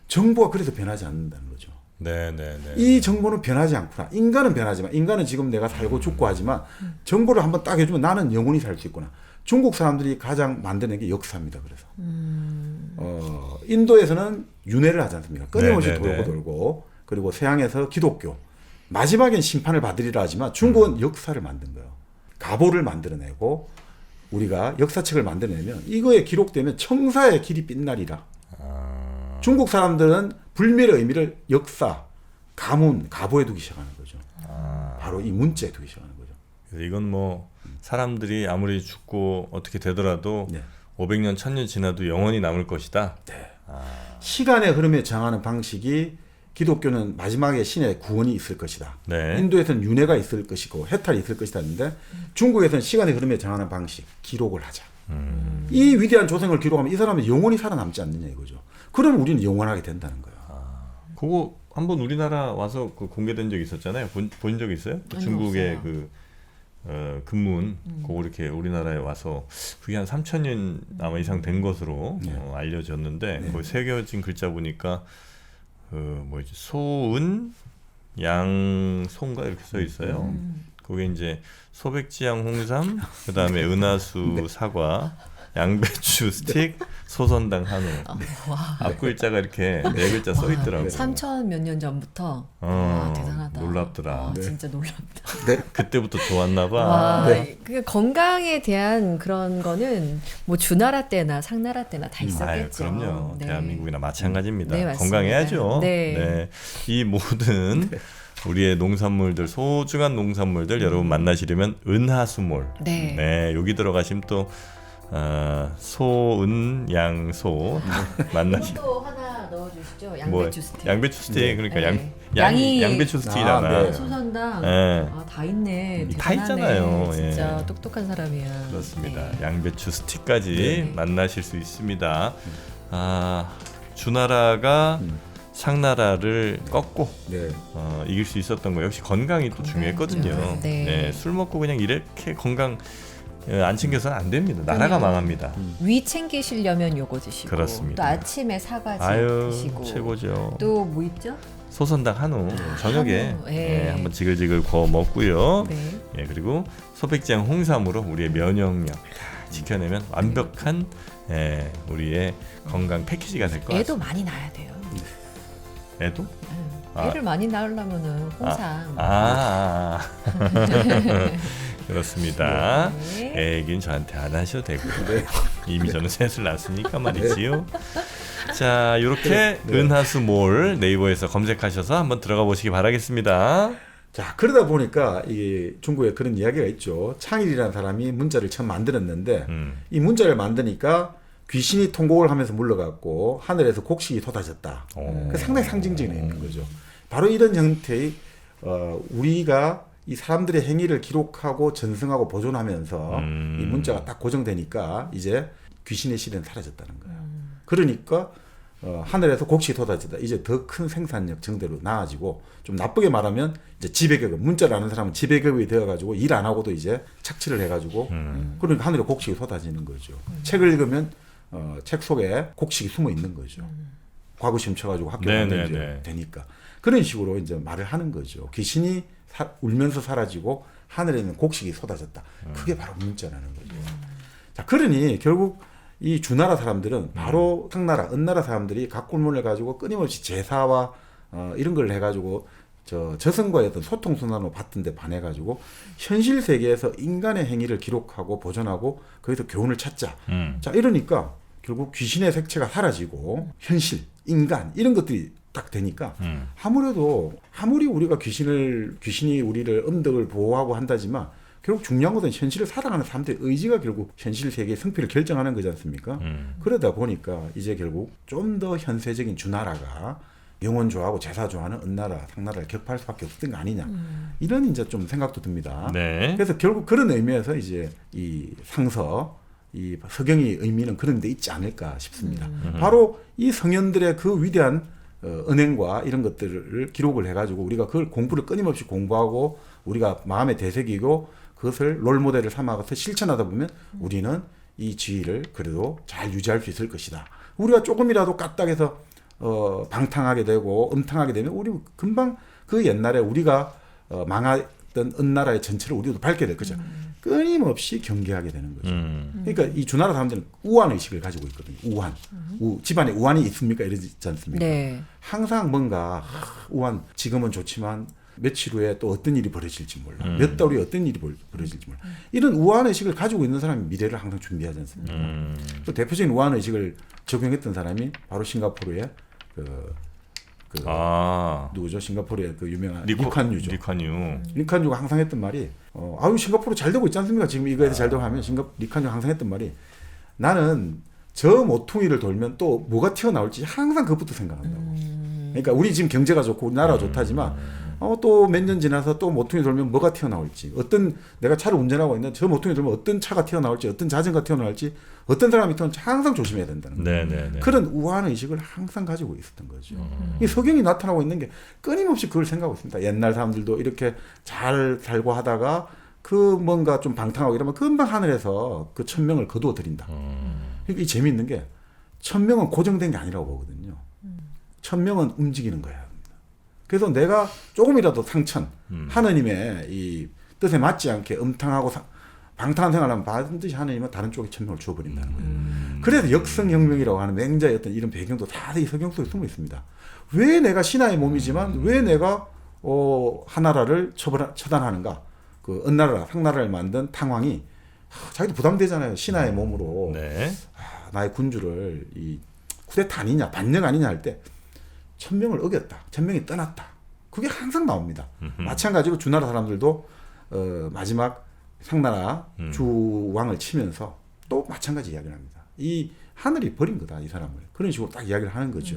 정보가 그래서 변하지 않는다는 거죠.
네네네.
이 정보는 변하지 않구나. 인간은 변하지만 인간은 지금 내가 살고 죽고 하지만 정보를 한번 딱 해주면 나는 영원히 살 수 있구나. 중국 사람들이 가장 만드는 게 역사입니다. 그래서 인도에서는 윤회를 하지 않습니까? 끊임없이 돌고 그리고 서양에서 기독교 마지막엔 심판을 받으리라 하지만 중국은 역사를 만든 거예요. 가보를 만들어내고 우리가 역사책을 만들어내면 이거에 기록되면 청사의 길이 빛나리라. 중국 사람들은 불멸의 의미를 역사, 가문, 가보에 두기 시작하는 거죠. 바로 이 문자에 두기 시작하는 거죠.
그래서 이건 뭐 사람들이 아무리 죽고 어떻게 되더라도 500년, 1000년 지나도 영원히 남을 것이다.
네. 시간의 흐름에 정하는 방식이 기독교는 마지막에 신의 구원이 있을 것이다.
네.
인도에서는 윤회가 있을 것이고 해탈이 있을 것이다 했는데 중국에서는 시간의 흐름에 정하는 방식, 기록을 하자. 이 위대한 조생을 기록하면 이 사람은 영원히 살아남지 않느냐 이거죠. 그럼 우리는 영원하게 된다는 거예요.
그거 한번 우리나라 와서 그 공개된 적 있었잖아요. 본 적 있어요?
아니,
중국의
없어요.
그 근문 그거 이렇게 우리나라에 와서 그게 한 3000년 아마 이상 된 것으로 알려졌는데 거기 새겨진 글자 보니까 뭐지 소은 양소인가 이렇게 써 있어요. 그게 이제 소백지향 홍삼, 그다음에 은하수 사과, 양배추 스틱, 소선당 한우. 앞 글자가 이렇게 네 글자 써 있더라고요.
3천 몇 년 전부터. 대단하다.
놀랍더라.
진짜 놀랍다.
네.
그때부터 좋았나 봐.
와, 그 건강에 대한 그런 거는 뭐 주나라 때나 상나라 때나 다 있었겠죠.
그럼요.
네.
대한민국이나 마찬가지입니다.
네, 맞습니다.
건강해야죠.
네.
이 모든 우리의 농산물들, 소중한 농산물들 여러분 만나시려면 은하수몰.
네.
여기 들어가시면 또 소은 양소 만나시.
또 하나 넣어주시죠.
뭐,
양배추 스틱.
양배추 스틱 그러니까
네.
양이 양배추 스틱이잖아.
네.
소선당.
네.
다 있네.
다
대단하네.
있잖아요.
진짜
예.
똑똑한 사람이야.
그렇습니다.
네.
양배추 스틱까지 만나실 수 있습니다. 주나라가 상나라를 꺾고 이길 수 있었던 거 역시 건강이 또 중요했거든요.
네.
술 먹고 그냥 이렇게 건강 안 챙겨서는 안 됩니다. 나라가 망합니다.
위 챙기시려면 요거 드시고
그렇습니다.
또 아침에 사과
아유
드시고
최고죠.
또 뭐 있죠?
소선당 한우 저녁에
한우, 예.
한번 지글지글 구워 먹고요.
네.
예, 그리고 소백장 홍삼으로 우리의 면역력 다 지켜내면 완벽한 우리의 건강 패키지가 될 것 같습니다.
애도 많이 낳아야 돼요.
애도? 아.
애를 많이 낳으려면은 홍삼.
그렇습니다.
네.
애 얘기는 저한테 안 하셔도 되고요. 이미 저는 셋을 낳았으니까 말이지요. 자, 이렇게 은하수몰 네이버에서 검색하셔서 한번 들어가 보시기 바라겠습니다.
자, 그러다 보니까 이 중국에 그런 이야기가 있죠. 창일이라는 사람이 문자를 처음 만들었는데 이 문자를 만드니까 귀신이 통곡을 하면서 물러갔고 하늘에서 곡식이 쏟아졌다. 그 상당히 상징적인 의미인 거죠. 바로 이런 형태의 우리가 이 사람들의 행위를 기록하고 전승하고 보존하면서 이 문자가 딱 고정되니까 이제 귀신의 시대는 사라졌다는 거예요. 그러니까 하늘에서 곡식이 쏟아졌다. 이제 더 큰 생산력 정대로 나아지고 좀 나쁘게 말하면 이제 지배계급 문자를 아는 사람은 지배계급이 되어가지고 일 안 하고도 이제 착취를 해가지고 그러니까 하늘에 곡식이 쏟아지는 거죠. 책을 읽으면 책 속에 곡식이 숨어 있는 거죠. 과거시험 쳐가지고 학교 가면 되니까 그런 식으로 이제 말을 하는 거죠. 귀신이 울면서 사라지고 하늘에 있는 곡식이 쏟아졌다. 그게 바로 문자라는 거죠. 자, 그러니 결국 이 주나라 사람들은 바로 상나라, 은나라 사람들이 각골문을 가지고 끊임없이 제사와 이런 걸 해가지고 저승과의 어떤 소통순환으로 받던 데 반해가지고 현실 세계에서 인간의 행위를 기록하고 보존하고 거기서 교훈을 찾자. 자, 이러니까 결국 귀신의 색채가 사라지고 현실, 인간 이런 것들이 딱 되니까 아무래도 아무리 우리가 귀신이 우리를 음덕을 보호하고 한다지만 결국 중요한 것은 현실을 살아가는 사람들의 의지가 결국 현실 세계의 승패를 결정하는 거지 않습니까? 그러다 보니까 이제 결국 좀 더 현세적인 주나라가 영혼 좋아하고 제사 좋아하는 은나라, 상나라를 격파할 수밖에 없었던 거 아니냐 이런 이제 좀 생각도 듭니다.
네.
그래서 결국 그런 의미에서 이제 이 상서, 이 서경의 의미는 그런 데 있지 않을까 싶습니다. 바로 이 성현들의 그 위대한 은행과 이런 것들을 기록을 해가지고 우리가 그걸 공부를 끊임없이 공부하고 우리가 마음에 되새기고 그것을 롤모델을 삼아서 실천하다 보면 우리는 이 지위를 그래도 잘 유지할 수 있을 것이다. 우리가 조금이라도 까딱해서 방탕하게 되고 음탕하게 되면 우리 금방 그 옛날에 우리가 망했던 은나라의 전체를 우리도 밟게 될 거죠. 끊임없이 경계하게 되는 거죠. 그러니까 이 주나라 사람들은 우한 의식을 가지고 있거든요. 우한. 집안에 우한이 있습니까? 이러지 않습니까?
네.
항상 뭔가 우한 지금은 좋지만 며칠 후에 또 어떤 일이 벌어질지 몰라. 몇 달 후에 어떤 일이 벌어질지 몰라. 이런 우한 의식을 가지고 있는 사람이 미래를 항상 준비하지 않습니까? 또 대표적인 우한 의식을 적용했던 사람이 바로 싱가포르의 누구죠? 싱가포르의 그 유명한 리칸유죠. 리칸유가 항상 했던 말이 아유 싱가포르 잘 되고 있지 않습니까? 지금 이거에 잘 되고 하면 리칸유가 항상 했던 말이 나는 저 모퉁이를 돌면 또 뭐가 튀어나올지 항상 그것부터 생각한다고. 그러니까 우리 지금 경제가 좋고 우리나라가 좋다지만 또 몇 년 지나서 또 모퉁이 돌면 뭐가 튀어나올지 내가 차를 운전하고 있는데 저 모퉁이 돌면 어떤 차가 튀어나올지 어떤 자전거가 튀어나올지 어떤 사람이 튀어나올지 항상 조심해야 된다는 거예요. 그런 우한 의식을 항상 가지고 있었던 거죠. 이 서경이 나타나고 있는 게 끊임없이 그걸 생각하고 있습니다. 옛날 사람들도 이렇게 잘 살고 하다가 그 뭔가 좀 방탕하고 이러면 금방 하늘에서 그 천명을 거두어 드린다. 그러니까 이 재미있는 게 천명은 고정된 게 아니라고 보거든요. 천명은 움직이는 거야. 그래서 내가 조금이라도 상천, 하느님의 이 뜻에 맞지 않게 음탕하고 방탕한 생활을 하면 반드시 하느님은 다른 쪽에 천명을 주어버린다는 거예요. 그래서 역성혁명이라고 하는 맹자의 어떤 이런 배경도 다 이 서경 속에 숨어 있습니다. 왜 내가 신하의 몸이지만 왜 내가 하나라를 처단하는가? 그 은나라, 상나라를 만든 탕왕이 자기도 부담되잖아요. 신하의 몸으로 나의 군주를 이 쿠데타 아니냐, 반역 아니냐 할 때 천명을 어겼다. 천명이 떠났다. 그게 항상 나옵니다. 마찬가지로 주나라 사람들도 마지막 상나라 주왕을 치면서 또 마찬가지 이야기를 합니다. 이 하늘이 버린 거다, 이 사람을. 그런 식으로 딱 이야기를 하는 거죠.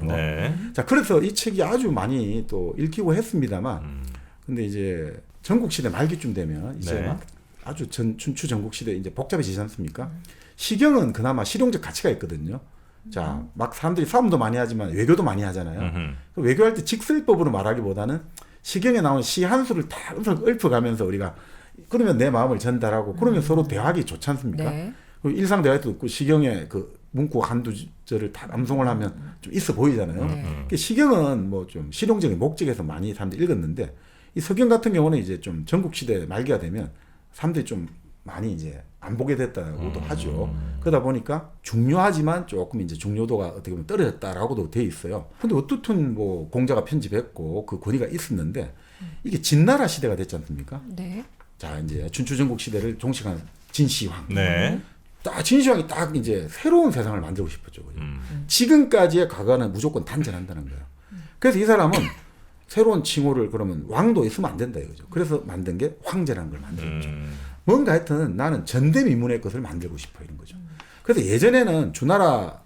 자, 그래서 이 책이 아주 많이 또 읽히고 했습니다만, 근데 이제 전국시대 말기쯤 되면 이제 막 아주 춘추 전국시대 이제 복잡해지지 않습니까? 시경은 그나마 실용적 가치가 있거든요. 자, 막 사람들이 싸움도 많이 하지만 외교도 많이 하잖아요. 외교할 때 직설법으로 말하기보다는 시경에 나온 시 한 수를 다 읊어가면서 우리가 그러면 내 마음을 전달하고 그러면 서로 대화하기 좋지 않습니까? 일상 대화도 있고 시경의 그 문구 한두 절을 다 암송을 하면 좀 있어 보이잖아요.
네.
그러니까 시경은 뭐 좀 실용적인 목적에서 많이 사람들이 읽었는데 이 서경 같은 경우는 이제 좀 전국 시대 말기가 되면 사람들이 좀 많이 이제 안 보게 됐다고도 하죠. 그러다 보니까 중요하지만 조금 이제 중요도가 어떻게 보면 떨어졌다라고도 돼 있어요. 근데 어떻든 뭐 공자가 편집했고 그 권위가 있었는데 이게 진나라 시대가 됐지 않습니까?
네.
자, 이제 춘추전국 시대를 종식한 진시황.
네.
딱 진시황이 딱 이제 새로운 세상을 만들고 싶었죠. 그죠? 지금까지의 과거는 무조건 단절한다는 거예요. 그래서 이 사람은 새로운 칭호를 그러면 왕도 있으면 안 된다 이거죠. 그래서 만든 게 황제라는 걸 만들었죠. 뭔가 하여튼 나는 전대미문의 것을 만들고 싶어 이런 거죠. 그래서 예전에는 주나라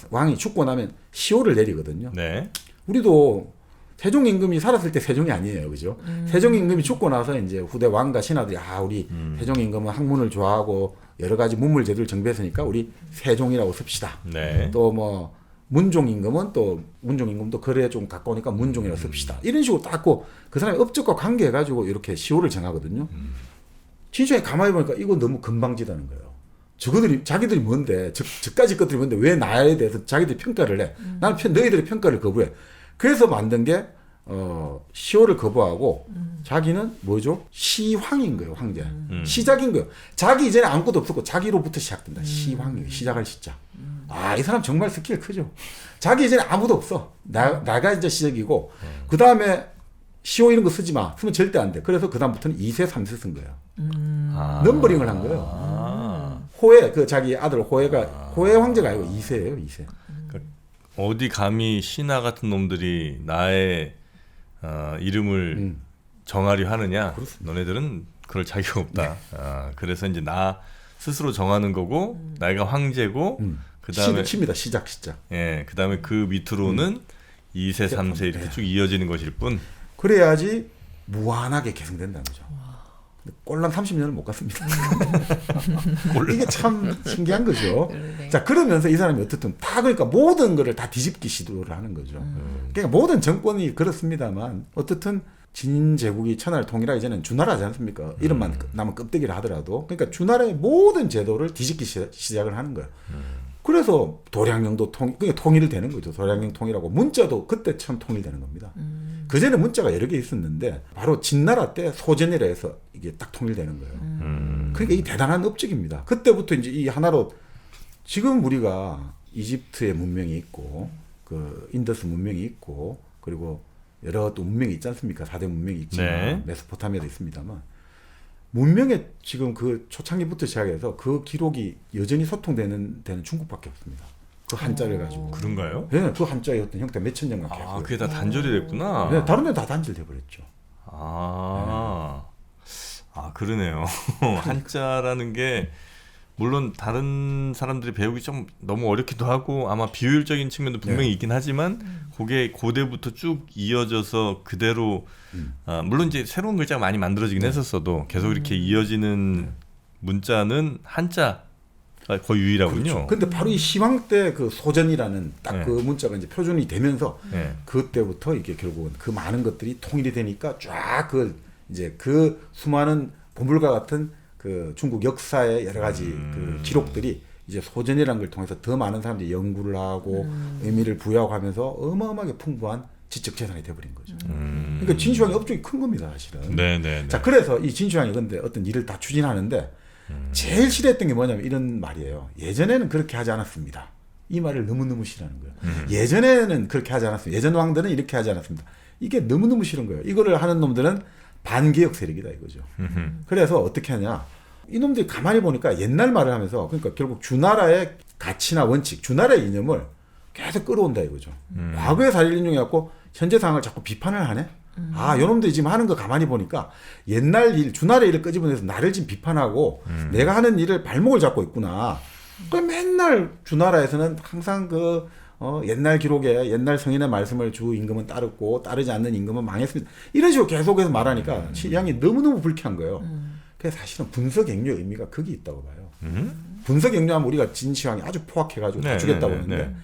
왕이 죽고 나면 시호를 내리거든요.
네.
우리도 세종 임금이 살았을 때 세종이 아니에요, 그죠? 세종 임금이 죽고 나서 이제 후대 왕과 신하들이 우리 세종 임금은 학문을 좋아하고 여러 가지 문물 제도를 정비했으니까 우리 세종이라고 씁시다.
네.
또 뭐 문종 임금도 거래에 좀 가까우니까 문종이라고 씁시다. 이런 식으로 닦고 그 사람의 업적과 관계해가지고 이렇게 시호를 정하거든요. 진시황이 가만히 보니까 이거 너무 건방지다는 거예요. 자기들이 뭔데, 저까지 것들이 뭔데 왜 나에 대해서 자기들이 평가를 해? 나는 너희들의 평가를 거부해. 그래서 만든 게 시호를 거부하고 자기는 뭐죠? 시황인 거예요, 황제. 시작인 거예요. 자기 이전에 아무것도 없었고 자기로부터 시작된다. 시황이에요. 시작할 시작. 이 사람 정말 스킬 크죠. 자기 이전에 아무도 없어. 나가 이제 시작이고 그 다음에 시호 이런 거 쓰지 마. 쓰면 절대 안 돼. 그래서 그 다음부터는 2세, 3세 쓴 거예요. 넘버링을 한 거예요. 호에 자기 아들 호해 황제가 아니고 2세예요, 2세.
어디 감히 신하 같은 놈들이 나의 이름을 정하려 하느냐? 너네들은 그럴 자격 없다. 그래서 이제 나 스스로 정하는 거고, 내가 황제고, 그 다음에
시입니다. 시작.
예, 그 다음에 그 밑으로는 2세, 3세 이렇게 쭉 이어지는 것일 뿐.
그래야지 무한하게 계승된다는 거죠. 꼴랑 30년을 못 갔습니다. 이게 참 신기한 거죠.
네.
자, 그러면서 이 사람이 어떻든 그러니까 모든 거를 다 뒤집기 시도를 하는 거죠. 그러니까 모든 정권이 그렇습니다만 어떻든 진제국이 천하를 통일하기 전에는 주나라지 않습니까? 이름만 남은 껍데기를 하더라도 그러니까 주나라의 모든 제도를 뒤집기 시작을 하는 거예요. 그래서 도량령도 그게 통일되는 거죠. 도량령 통일하고 문자도 그때 처음 통일되는 겁니다. 그전에 문자가 여러 개 있었는데 바로 진나라 때 소전이라 해서 이게 딱 통일되는 거예요. 그러니까 이 대단한 업적입니다. 그때부터 이제 이 하나로 지금 우리가 이집트의 문명이 있고 그 인더스 문명이 있고 그리고 여러 또 문명이 있지 않습니까? 4대 문명이 있지만
네.
메소포타미아도 있습니다만 문명의 지금 그 초창기부터 시작해서 그 기록이 여전히 소통되는 데는 중국밖에 없습니다. 그 한자를 가지고.
그런가요?
네, 그 한자의 어떤 형태 몇천 년간 계속.
그게 다 단절이 됐구나.
네, 다른 데는 다 단절돼 버렸죠.
그러네요. 한자라는 게 물론 다른 사람들이 배우기 좀 너무 어렵기도 하고 아마 비효율적인 측면도 분명히 있긴 하지만 그게 고대부터 쭉 이어져서 그대로 물론 이제 새로운 글자가 많이 만들어지긴 했었어도 계속 이렇게 이어지는 문자는 한자가 거의 유일하군요.
그렇죠. 근데 바로 이 시황 때 그 소전이라는 딱 그 문자가 이제 표준이 되면서 그때부터 이게 결국은 그 많은 것들이 통일이 되니까 쫙 이제 그 수많은 보물과 같은 그 중국 역사의 여러 가지 그 기록들이 이제 소전이라는 걸 통해서 더 많은 사람들이 연구를 하고 의미를 부여하고 하면서 어마어마하게 풍부한 지적 재산이 돼버린 거죠. 그러니까 진시황의 업적이 큰 겁니다, 사실은.
네.
자, 그래서 이 진시황이 근데 어떤 일을 다 추진하는데 제일 싫어했던 게 뭐냐면 이런 말이에요. 예전에는 그렇게 하지 않았습니다. 이 말을 너무너무 싫어하는 거예요. 예전에는 그렇게 하지 않았습니다. 예전 왕들은 이렇게 하지 않았습니다. 이게 너무너무 싫은 거예요. 이거를 하는 놈들은 반개혁 세력이다 이거죠. 그래서 어떻게 하냐. 이놈들이 가만히 보니까 옛날 말을 하면서 그러니까 결국 주나라의 가치나 원칙, 주나라의 이념을 계속 끌어온다 이거죠. 과거의 사례를 인용해갖고 현재 상황을 자꾸 비판을 하네. 요놈들이 지금 하는 거 가만히 보니까 옛날 일, 주나라의 일을 끄집어내서 나를 지금 비판하고 내가 하는 일을 발목을 잡고 있구나. 그 맨날 주나라에서는 항상 옛날 기록에 옛날 성인의 말씀을 주 임금은 따르고 따르지 않는 임금은 망했습니다. 이런 식으로 계속해서 말하니까 시향이 너무너무 불쾌한 거예요. 그래서 사실은 분석행료의 의미가 거기 있다고 봐요. 분석행료하면 우리가 진시황이 아주 포악해가지고 다 죽였다고 하는데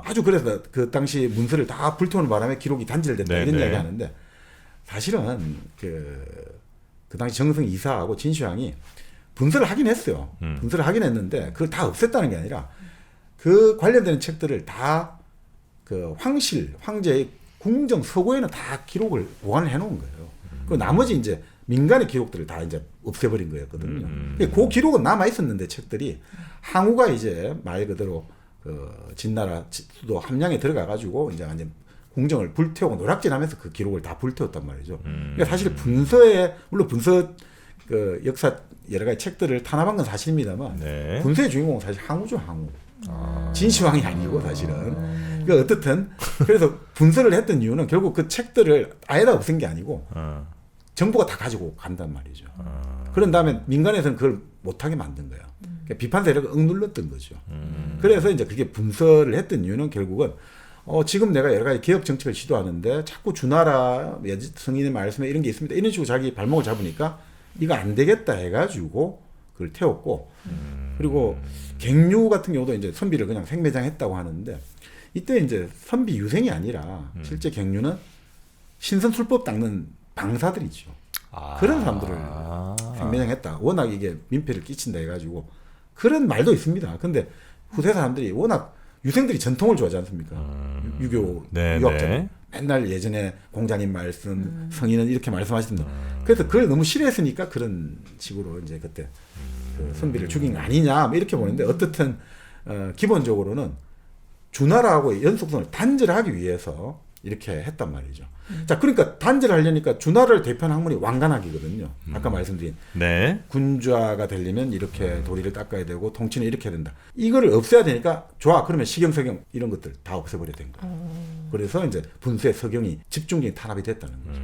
아주 그래서 그 당시 문서를 다 불태우는 바람에 기록이 단절됐다 이런 이야기 하는데 사실은 그 당시 정성 이사하고 진시황이 분설을 하긴 했어요. 분설을 하긴 했는데 그걸 다 없앴다는 게 아니라 그 관련되는 책들을 다 그 황제의 궁정 서고에는 다 기록을 보관을 해놓은 거예요. 그 나머지 이제 민간의 기록들을 다 이제 없애버린 거였거든요. 그 기록은 남아 있었는데 책들이 항우가 이제 말 그대로 그 진나라 수도 함양에 들어가 가지고 이제 완전 궁정을 불태우고 노략질하면서 그 기록을 다 불태웠단 말이죠. 그러니까 사실 분서에 물론 분서 그 역사 여러 가지 책들을 탄압한 건 사실입니다만
네.
분서의 주인공은 사실 항우죠, 항우. 진시황이 아니고 사실은. 그러니까 어떻든 그래서 분서를 했던 이유는 결국 그 책들을 아예 다 없앤 게 아니고 정부가 다 가지고 간단 말이죠. 그런 다음에 민간에서는 그걸 못하게 만든 거예요. 그러니까 비판 세력을 억눌렀던 거죠. 그래서 이제 그게 분서를 했던 이유는 결국은 지금 내가 여러 가지 개혁 정책을 시도하는데 자꾸 주나라 성인의 말씀에 이런 게 있습니다. 이런 식으로 자기 발목을 잡으니까 이거 안 되겠다 해가지고 그걸 태웠고 그리고 갱류 같은 경우도 이제 선비를 그냥 생매장했다고 하는데 이때 이제 선비 유생이 아니라 실제 갱류는 신선 술법 닦는 방사들이죠. 그런 사람들을 생매장했다. 워낙 이게 민폐를 끼친다 해가지고 그런 말도 있습니다. 근데 후세 사람들이 워낙 유생들이 전통을 좋아하지 않습니까? 유교 유학자
네.
맨날 예전에 공자님 말씀, 성인은 이렇게 말씀하시던데 그래서 그걸 너무 싫어했으니까 그런 식으로 이제 그때 그 선비를 죽인 거 아니냐 뭐 이렇게 보는데 어떻든 기본적으로는 주나라하고의 연속성을 단절하기 위해서 이렇게 했단 말이죠. 자, 그러니까 단절하려니까 주나라를 대표하는 학문이 왕관학이거든요. 아까 말씀드린
네.
군주화가 되려면 이렇게 도리를 닦아야 되고 통치는 이렇게 해야 된다. 이거를 없애야 되니까 좋아. 그러면 시경, 서경 이런 것들 다 없애버려야 된 거예요. 그래서 이제 분수의 서경이 집중적인 탄압이 됐다는 거죠.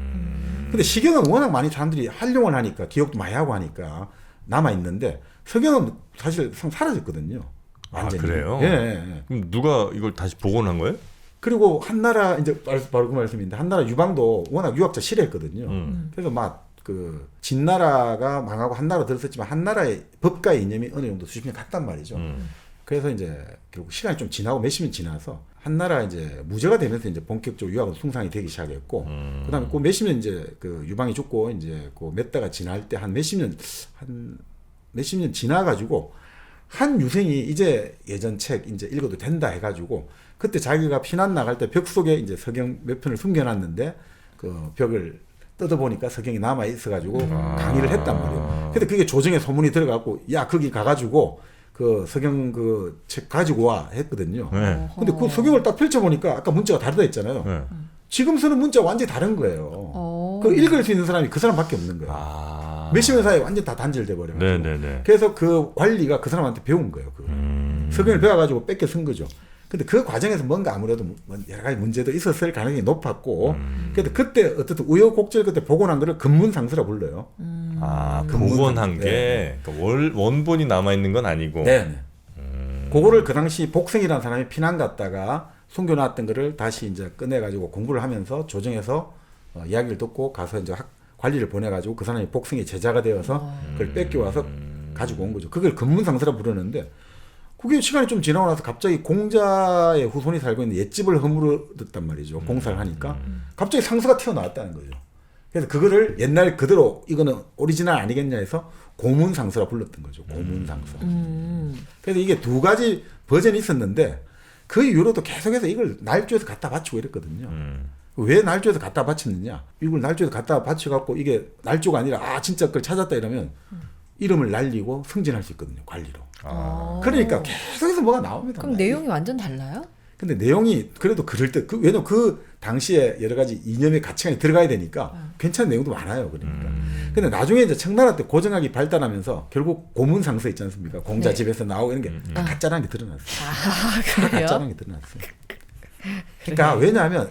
근데 시경은 워낙 많이 사람들이 활용을 하니까 기억도 많이 하고 하니까 남아 있는데 서경은 사실 사라졌거든요. 완전히.
아, 그래요?
예.
그럼 누가 이걸 다시 복원한 거예요?
그리고 한나라 이제 바로 그 말씀인데 한나라 유방도 워낙 유학자 싫어했거든요. 그래서 막 그 진나라가 망하고 한나라 들었었지만 한나라의 법과의 이념이 어느 정도 수십 년 갔단 말이죠. 그래서 이제 결국 시간이 좀 지나고 몇십 년 지나서 한나라 이제 무죄가 되면서 이제 본격적으로 유학은 숭상이 되기 시작했고, 그다음에 그 몇십 년 이제 그 유방이 죽고 이제 그 몇 달가 지날 때 한 몇십 년 지나가지고 한 유생이 이제 예전 책 이제 읽어도 된다 해가지고 그때 자기가 피난 나갈 때 벽 속에 이제 서경 몇 편을 숨겨놨는데 그 벽을 뜯어보니까 서경이 남아 있어가지고 강의를 했단 말이에요. 근데 그게 조정에 소문이 들어가고 야 거기 가가지고 그 서경 그 책 가지고 와 했거든요.
네.
근데 그 서경을 딱 펼쳐보니까 아까 문자가 다르다 했잖아요.
네.
지금 쓰는 문자가 완전히 다른 거예요. 그 읽을 수 있는 사람이 그 사람밖에 없는 거예요. 몇십 년 사이에 완전 다 단절돼 버려가지고.
네네네.
그래서 그 관리가 그 사람한테 배운 거예요. 서경을 배워가지고 뺏겨 쓴 거죠. 근데 그 과정에서 뭔가 아무래도 여러 가지 문제도 있었을 가능성이 높았고, 그래도 그때 어떻든 우여곡절 그때 복원한 거를 근문상서라 불러요.
아, 복원한 게 그러니까 원본이 남아 있는 건 아니고.
네. 그거를 그 당시 복생이라는 사람이 피난 갔다가 숨겨놨던 거를 다시 이제 꺼내가지고 공부를 하면서 조정해서 이야기를 듣고 가서 이제 관리를 보내가지고 그 사람이 복생의 제자가 되어서 그걸 뺏겨와서 가지고 온 거죠. 그걸 근문상서라 부르는데, 그게 시간이 좀 지나고 나서 갑자기 공자의 후손이 살고 있는 옛집을 허물었단 말이죠. 공사를 하니까. 갑자기 상서가 튀어나왔다는 거죠. 그래서 그거를 옛날 그대로 이거는 오리지널 아니겠냐 해서 고문상서라 불렀던 거죠. 고문상서. 그래서 이게 두 가지 버전이 있었는데 그 이후로도 계속해서 이걸 날조에서 갖다 바치고 이랬거든요. 왜 날조에서 갖다 바쳤느냐. 이걸 날조에서 갖다 바쳐갖고 이게 날조가 아니라 진짜 그걸 찾았다 이러면 이름을 날리고 승진할 수 있거든요. 관리로. 그러니까 계속해서 뭐가 나옵니다.
그럼 내용이 완전 달라요?
근데 내용이 그래도 그럴 때 왜냐면 그 당시에 여러 가지 이념의 가치관이 들어가야 되니까 괜찮은 내용도 많아요. 그러니까. 근데 나중에 이제 청나라 때 고정학이 발달하면서 결국 고문상서 있지 않습니까? 공자
네.
집에서 나오고 이런 게 다 가짜라는 게 드러났어요. 다
그래요?
가짜라는 게 드러났어요. 그러니까 왜냐하면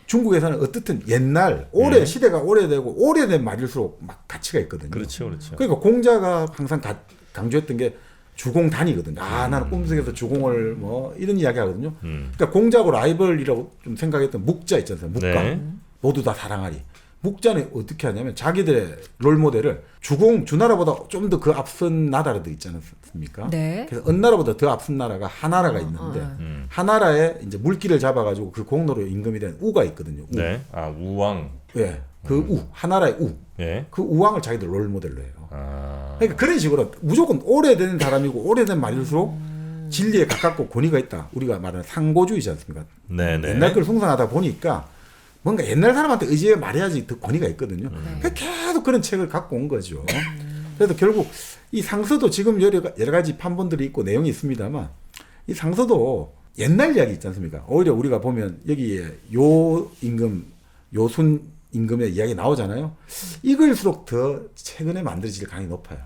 중국에서는 어떻든 옛날 오래 시대가 오래되고 오래된 말일수록 막 가치가 있거든요.
그렇죠, 그렇죠.
그러니까 공자가 항상 강조했던 게 주공단이거든요. 나는 꿈속에서 주공을 뭐 이런 이야기 하거든요. 그러니까 공자하고 라이벌이라고 좀 생각했던 묵자 있잖아요. 묵가.
네.
모두 다 사랑하리. 묵자는 어떻게 하냐면 자기들의 롤모델을 주나라보다 좀 더 그 앞선 나라들 있지 않습니까?
네.
그래서 어느 나라보다 더 앞선 나라가 하나라가 있는데 하나라에 이제 물기를 잡아가지고 그 공로로 임금이 된 우가 있거든요. 우.
네. 아, 우왕.
예. 그 하나라의 우.
예.
그 우왕을 자기들 롤모델로 해요.
아.
그러니까 그런 식으로 무조건 오래된 사람이고 오래된 말일수록 진리에 가깝고 권위가 있다. 우리가 말하는 상고주의지 않습니까?
네네.
옛날 걸 숭상하다 보니까 뭔가 옛날 사람한테 의지해 말해야지 더 권위가 있거든요. 그래서 계속 그런 책을 갖고 온 거죠. 그래서 결국 이 상서도 지금 여러 가지 판본들이 있고 내용이 있습니다만 이 상서도 옛날 이야기 있지 않습니까? 오히려 우리가 보면 여기에 요순 임금의 이야기 나오잖아요. 읽을수록 더 최근에 만들어질 가능성이 높아요.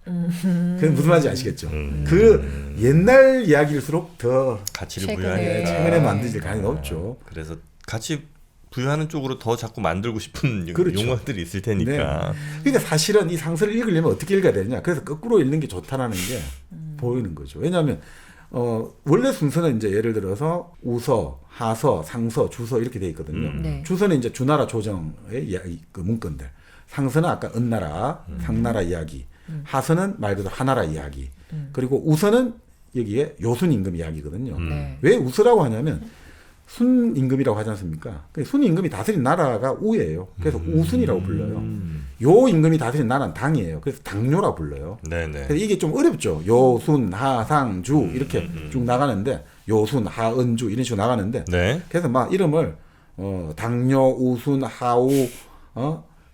그게 무슨 말인지 아시겠죠? 그 옛날 이야기일수록 더
가치를
최근에-
부여하니까.
최근에 만들어질 가능성이 높죠.
그래서 가치 부여하는 쪽으로 더 자꾸 만들고 싶은
그렇죠.
용어들이 있을 테니까.
그러니까 사실은 이 상서를 읽으려면 어떻게 읽어야 되느냐. 그래서 거꾸로 읽는 게 좋다라는 게 보이는 거죠. 왜냐하면 원래 순서는 이제 예를 들어서 우서, 하서, 상서, 주서 이렇게 돼 있거든요.
네.
주서는 이제 주나라 조정의 그 문건들. 상서는 아까 은나라, 상나라 이야기. 하서는 말 그대로 하나라 이야기. 그리고 우서는 여기에 요순 임금 이야기거든요.
네.
왜 우서라고 하냐면 순 임금이라고 하지 않습니까? 순 임금이 다스린 나라가 우예요. 그래서 우순이라고 불러요. 요 임금이 다스린 나라는 당이에요. 그래서 당뇨라고 불러요.
네네.
그래서 이게 좀 어렵죠. 요순, 하, 상, 주 이렇게 쭉 나가는데 요순, 하, 은, 주 이런 식으로 나가는데
네.
그래서 막 이름을 당뇨, 우순, 하우,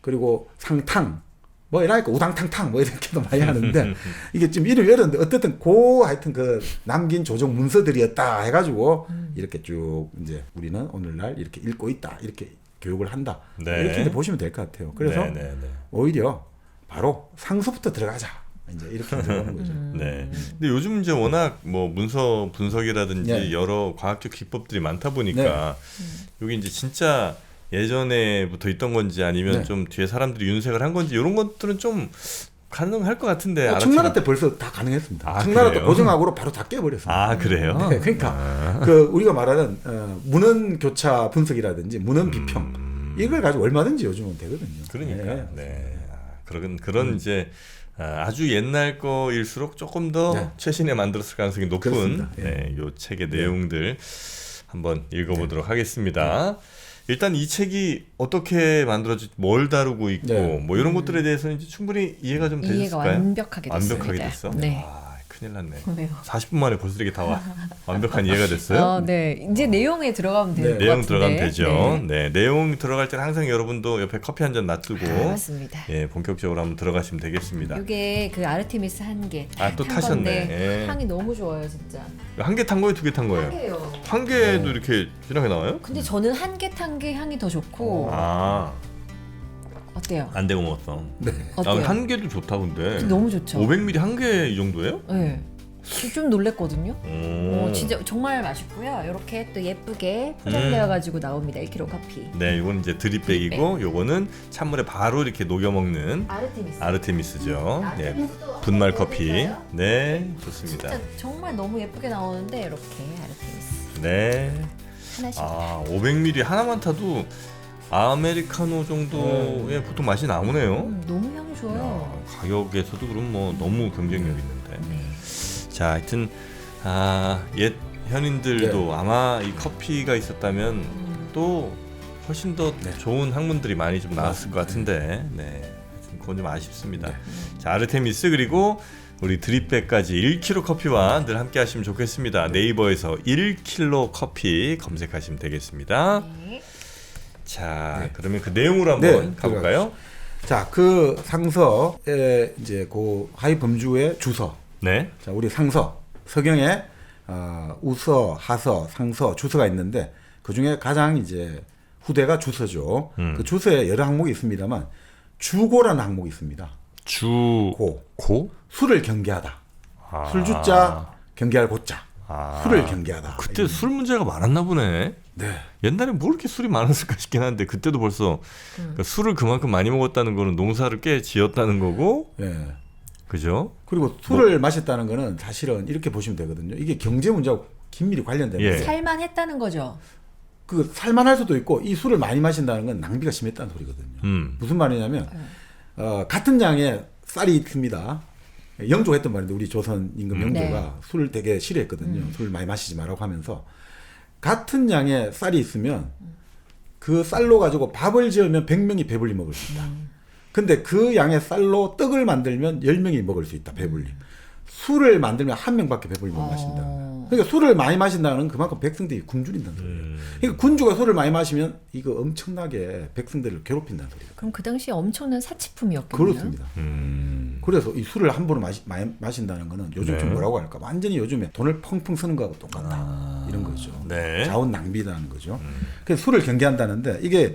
그리고 상탕 뭐 이러니까 우당탕탕 뭐 이렇게도 많이 하는데 이게 지금 이름이 어려운데 어쨌든 하여튼 그 남긴 조정 문서들이었다 해가지고 이렇게 쭉 이제 우리는 오늘날 이렇게 읽고 있다 이렇게 교육을 한다
네.
이렇게 이제 보시면 될 것 같아요. 그래서
네네네.
오히려 바로 상서부터 들어가자 이제 이렇게 들어가는 거죠.
네. 근데 요즘 이제 워낙 뭐 문서 분석이라든지
네.
여러 과학적 기법들이 많다 보니까 여기 이제 진짜 예전에부터 있던 건지 아니면
네.
좀 뒤에 사람들이 윤색을 한 건지 이런 것들은 좀 가능할 것 같은데.
청나라 때 벌써 다 가능했습니다.
아,
청나라 때
그래요?
고정학으로 바로 다 깨버렸습니다.
아 그래요?
네, 그러니까 그 우리가 말하는 문헌 교차 분석이라든지 문헌 비평 이걸 가지고 얼마든지 요즘은 되거든요.
그러니까.
네.
네. 그런 이제 아주 옛날 거일수록 조금 더
네.
최신에 만들었을 가능성이 높은
그렇습니다. 예.
네, 요 책의 내용들 한번 읽어보도록 하겠습니다. 일단 이 책이 어떻게 만들어질지 뭘 다루고 있고
네.
뭐 이런 것들에 대해서는 이제 충분히 이해가 좀
이해가
되셨을까요?
완벽하게 됐습니다.
완벽하게 됐어?
네.
아, 큰일 났네.
왜요?
40분 만에 벌써 이렇게 다 완벽한 이해가 됐어요?
네. 이제 내용에 들어가면 될 것
네.
같은데.
내용 들어가면 되죠.
네.
네, 내용 들어갈 때는 항상 여러분도 옆에 커피 한 잔 놔두고
맞습니다.
예, 본격적으로 한번 들어가시면 되겠습니다.
이게 그 아르테미스 한 개.
아, 또
탄
타셨네.
건데
예.
향이 너무 좋아요, 진짜.
한 개 탄 거예요, 두 개 탄 거예요?
한 개요.
한 개도 이렇게 진하게 나와요?
근데 저는 한 개 탄 게 향이 더 좋고
아,
어때요?
안 되고 먹었어.
어때요?
한 개도 좋다 근데.
너무 좋죠.
500ml 한 개 이 정도예요?
네. 좀 놀랬거든요.
오.
진짜 정말 맛있고요. 이렇게 또 예쁘게 포장되어 가지고 나옵니다. 1kg 커피.
네, 이건 이제 드립백이고 요거는 찬물에 바로 이렇게 녹여 먹는
아르테미스.
아르테미스죠. 네,
아르테미스도
분말
한번
커피.
해볼까요?
네, 좋습니다.
진짜 정말 너무 예쁘게 나오는데 이렇게 아르테미스
네.
하나씩.
아, 500ml 하나만 타도 아메리카노 정도의 보통 맛이 나오네요.
너무 향이 좋아요.
야, 가격에서도 그럼 뭐 너무 경쟁력 있는데.
네.
자, 하여튼 옛 현인들도
네.
아마 이 커피가 있었다면 또 훨씬 더
네.
좋은 학문들이 많이 좀 나왔을 것 같은데, 네, 하여튼 그건 좀 아쉽습니다. 자, 아르테미스 그리고 우리 드립백까지 1kg 커피와 늘 함께 하시면 좋겠습니다. 네이버에서 1kg 커피 검색하시면 되겠습니다.
네.
자,
네.
그러면 그 내용으로 한번
네,
가볼까요?
자, 그 상서에 이제 그 하위 범주의 주서.
네.
자, 우리 상서 서경에 우서, 하서, 상서, 주서가 있는데 그 중에 가장 이제 후대가 주서죠. 그 주서에 여러 항목이 있습니다만 주고라는 항목이 있습니다. 고.
고?
술을 경계하다.
아.
술주자 경계할 고자.
아.
술을 경계하다.
그때 술 문제가 많았나 보네.
네.
옛날에 뭐 이렇게 술이 많았을까 싶긴 한데 그때도 벌써 그러니까 술을 그만큼 많이 먹었다는 거는 농사를 꽤 지었다는 거고,
예.
그죠?
그리고 술을 마셨다는 거는 사실은 이렇게 보시면 되거든요. 이게 경제 문제하고 긴밀히 관련된
예.
거예요.
살만했다는 거죠.
그 살만할 수도 있고 이 술을 많이 마신다는 건 낭비가 심했다는 소리거든요. 무슨 말이냐면 같은 양의 쌀이 있습니다. 영조가 했던 말인데 우리 조선 임금 영조가
네.
술을 되게 싫어했거든요. 술을 많이 마시지 말라고 하면서 같은 양의 쌀이 있으면 그 쌀로 가지고 밥을 지으면 100명이 배불리 먹을 수 있다. 근데 그 양의 쌀로 떡을 만들면 10명이 먹을 수 있다. 배불리. 술을 만들면 한 명밖에 배불리 못 마신다. 그러니까 술을 많이 마신다는 건 그만큼 백성들이 굶주린다는 소리예요. 그러니까 군주가 술을 많이 마시면 이거 엄청나게 백성들을 괴롭힌다는 소리예요.
그럼 그 당시에 엄청난 사치품이었겠네요.
그렇습니다. 그래서 이 술을 함부로 많이 마신다는 거는 요즘 좀 뭐라고 할까? 완전히 요즘에 돈을 펑펑 쓰는 거하고 똑같다. 이런 거죠.
네.
자원 낭비라는 거죠. 그래서 술을 경계한다는데 이게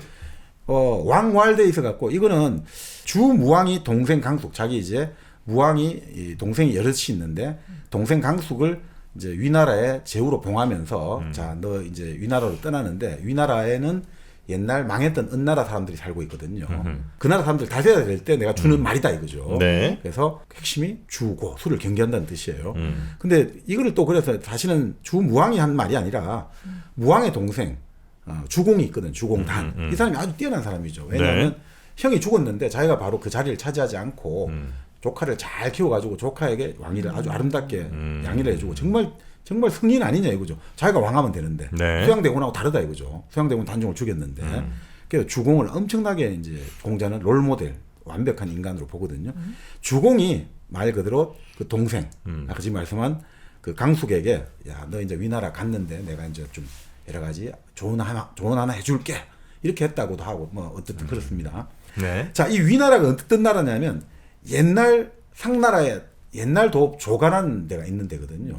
왕왈대에 있어 갖고 이거는 주무왕이 동생 강숙 자기 이제 무왕이 동생이 여럿이 있는데 동생 강숙을 이제 위나라에 제후로 봉하면서 자 너 이제 위나라로 떠나는데 위나라에는 옛날 망했던 은나라 사람들이 살고 있거든요. 그 나라 사람들 다스려야 될 때 내가 주는 말이다 이거죠.
네.
그래서 핵심이 주고 술을 경계한다는 뜻이에요. 근데 이거를 또 그래서 사실은 주무왕이 한 말이 아니라 무왕의 동생 주공이 있거든. 주공단. 이 사람이 아주 뛰어난 사람이죠. 왜냐하면
네.
형이 죽었는데 자기가 바로 그 자리를 차지하지 않고 조카를 잘 키워가지고 조카에게 왕위를 아주 아름답게 양위를 해주고 정말 성인 아니냐 이거죠. 자기가 왕하면 되는데
네.
수양대군하고 다르다 이거죠. 수양대군 단종을 죽였는데 그래서 주공을 엄청나게 이제 공자는 롤모델 완벽한 인간으로 보거든요. 주공이 말 그대로 그 동생 아까 지금 말씀한 그 강숙에게 야 너 이제 위나라 갔는데 내가 이제 좀 여러 가지 조언 하나 해줄게 이렇게 했다고도 하고 뭐 어쨌든 그렇습니다.
네.
자, 이 위나라가 어떤 나라냐면 옛날 상나라에 옛날 도읍 조가라는 데가 있는 데거든요.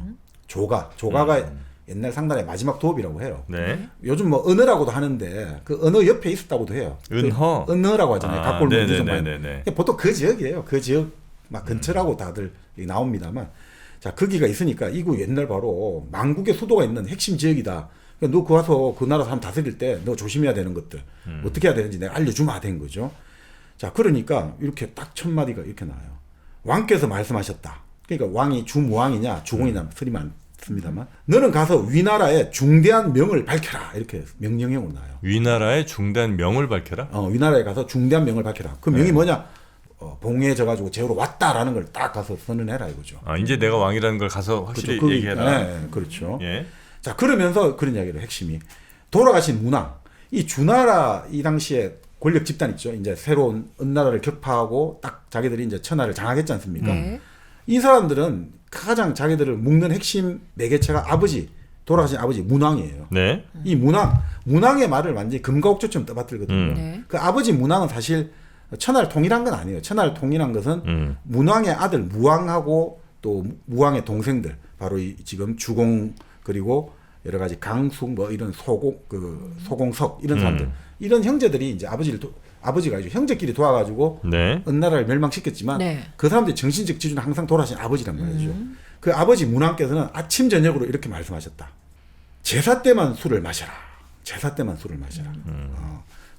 조가가 옛날 상나라의 마지막 도읍이라고 해요.
네.
요즘 뭐 은어라고도 하는데 그 은어 옆에 있었다고도 해요.
은허.
그 은어라고 하잖아요. 각골문
네네네네.
보통 그 지역이에요. 그 지역 막 근처라고 다들 나옵니다만 자 거기가 있으니까 이거 옛날 바로 만국의 수도가 있는 핵심 지역이다. 그러니까 너 그 와서 그 나라 사람 다스릴 때 너 조심해야 되는 것들 어떻게 해야 되는지 내가 알려주면 된 거죠. 자 그러니까 이렇게 딱 첫 마디가 이렇게 나와요. 왕께서 말씀하셨다. 그러니까 왕이 주무왕이냐 주공이냐 틀이 많습니다만 너는 가서 위나라의 중대한 명을 밝혀라 이렇게 명령형으로 나와요.
위나라의 중대한 명을 밝혀라.
위나라에 가서 중대한 명을 밝혀라. 그 명이 뭐냐? 봉해져가지고 제후로 왔다라는 걸 딱 가서 선언해라 이거죠.
아 이제 내가 왕이라는 걸 가서 확실히
그렇죠.
얘기해라.
네, 그렇죠.
예.
자 그러면서 그런 이야기를 핵심이 돌아가신 문왕 이 주나라 이 당시에 권력 집단 있죠. 이제 새로운 은나라를 격파하고 딱 자기들이 이제 천하를 장악했지 않습니까?
네.
이 사람들은 가장 자기들을 묶는 핵심 매개체가 돌아가신 아버지 문왕이에요.
네.
이 문왕의 말을 완전히 금가옥조처럼 떠받들거든요.
네.
그 아버지 문왕은 사실 천하를 통일한 건 아니에요. 천하를 통일한 것은 문왕의 아들 무왕하고 또 무왕의 동생들 바로 이 지금 주공 그리고 여러 가지 강숙 뭐 이런 소공석 이런 사람들 이런 형제들이 이제 아버지가 이제 형제끼리 도와가지고
네.
은나라를 멸망시켰지만
네.
그 사람들의 정신적 지주는 항상 돌아가신 아버지란 말이죠. 그 아버지 문왕께서는 아침 저녁으로 이렇게 말씀하셨다. 제사 때만 술을 마셔라. 제사 때만 술을 마셔라.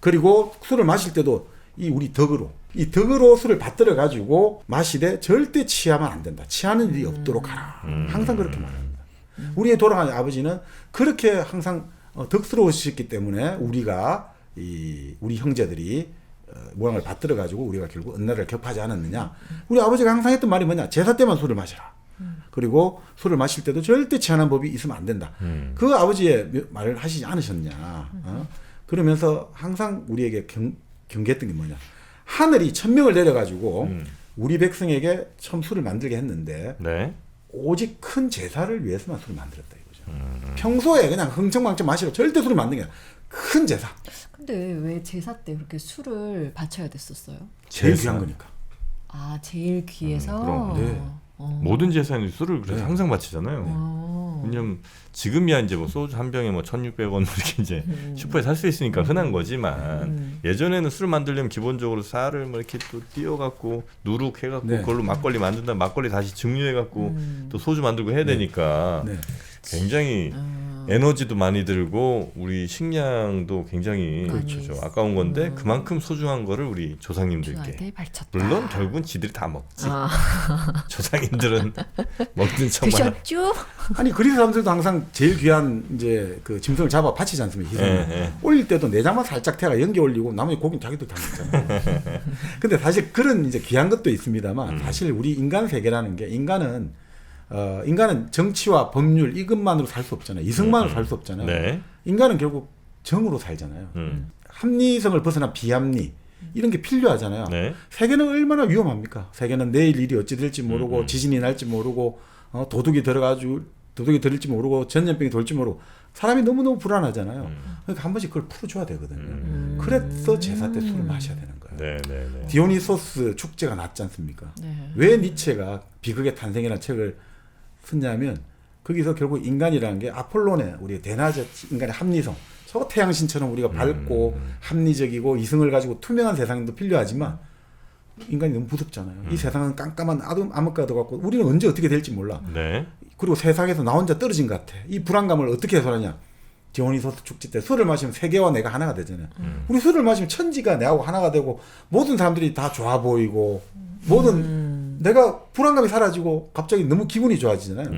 그리고 술을 마실 때도 우리 덕으로 술을 받들어 가지고 마시되 절대 취하면 안 된다. 취하는 일이 없도록 하라. 항상 그렇게 말합니다. 우리의 돌아가신 아버지는 그렇게 항상 덕스러우셨기 때문에 우리 형제들이 모양을 받들어 가지고 우리가 결국 은나라를 격파하지 않았느냐. 우리 아버지가 항상 했던 말이 뭐냐. 제사 때만 술을 마셔라. 그리고 술을 마실 때도 절대 취하는 법이 있으면 안 된다. 그 아버지의 말을 하시지 않으셨냐. 그러면서 항상 우리에게 경계했던 게 뭐냐. 하늘이 천명을 내려가지고 우리 백성에게 처음 술을 만들게 했는데
네.
오직 큰 제사를 위해서만 술을 만들었다 이거죠. 평소에 그냥 흥청망청 마시고 절대 술을 만든 게 아니라 큰 제사.
근데 왜 제사 때 그렇게 술을 바쳐야 됐었어요?
제일
제사.
귀한 거니까.
아 제일 귀해서.
그럼.
네.
모든 제사는 술을 그래서
네.
항상 바치잖아요. 왜냐면 지금이야 이제 뭐 소주 한 병에 뭐 1,600원 이렇게 이제 슈퍼에 살 수 있으니까 흔한 거지만 예전에는 술 만들려면 기본적으로 쌀을 뭐 이렇게 또 띄어갖고 누룩해갖고
네.
그걸로 막걸리 만든다 막걸리 다시 증류해갖고 또 소주 만들고 해야 되니까
네.
굉장히 에너지도 많이 들고 우리 식량도 굉장히
그렇죠.
아까운 건데 그만큼 소중한 거를 우리 조상님들께
주한테 바쳤다.
물론 결국은 지들이 다 먹지.
아.
조상님들은 먹는 척만.
드셨죠?
아니 그리스 사람들도 항상 제일 귀한 이제 그 짐승을 잡아 바치지 않습니까? 희생.
예.
올릴 때도 내장만 살짝 태가 연기 올리고 나머지 고기는 자기들 다 먹잖아요. 근데 사실 그런 이제 귀한 것도 있습니다만 사실 우리 인간 세계라는 게 인간은 정치와 법률 이것만으로 살 수 없잖아요. 이성만으로 살 수 없잖아요.
네.
인간은 결국 정으로 살잖아요. 합리성을 벗어난 비합리. 이런 게 필요하잖아요.
네.
세계는 얼마나 위험합니까? 세계는 내일 일이 어찌 될지 모르고 지진이 날지 모르고 도둑이 들을지 모르고 전염병이 돌지 모르고 사람이 너무너무 불안하잖아요. 그러니까 한 번씩 그걸 풀어줘야 되거든요. 그래서 제사 때 술을 마셔야 되는 거예요.
네, 네, 네.
디오니소스 축제가 났지 않습니까?
네.
왜 니체가 비극의 탄생이라는 책을 썼냐면 거기서 결국 인간이라는 게 아폴론의 우리 대낮의 인간의 합리성, 저 태양신처럼 우리가 밝고 합리적이고 이성을 가지고 투명한 세상도 필요하지만 인간이 너무 무섭잖아요. 이 세상은 깜깜한 암흑가도 같고 우리는 언제 어떻게 될지 몰라.
네.
그리고 세상에서 나 혼자 떨어진 것 같아. 이 불안감을 어떻게 해소하냐. 디오니소스 축제 때 술을 마시면 세계와 내가 하나가 되잖아요. 우리 술을 마시면 천지가 내하고 하나가 되고 모든 사람들이 다 좋아 보이고 모든 내가 불안감이 사라지고 갑자기 너무 기분이 좋아지잖아요.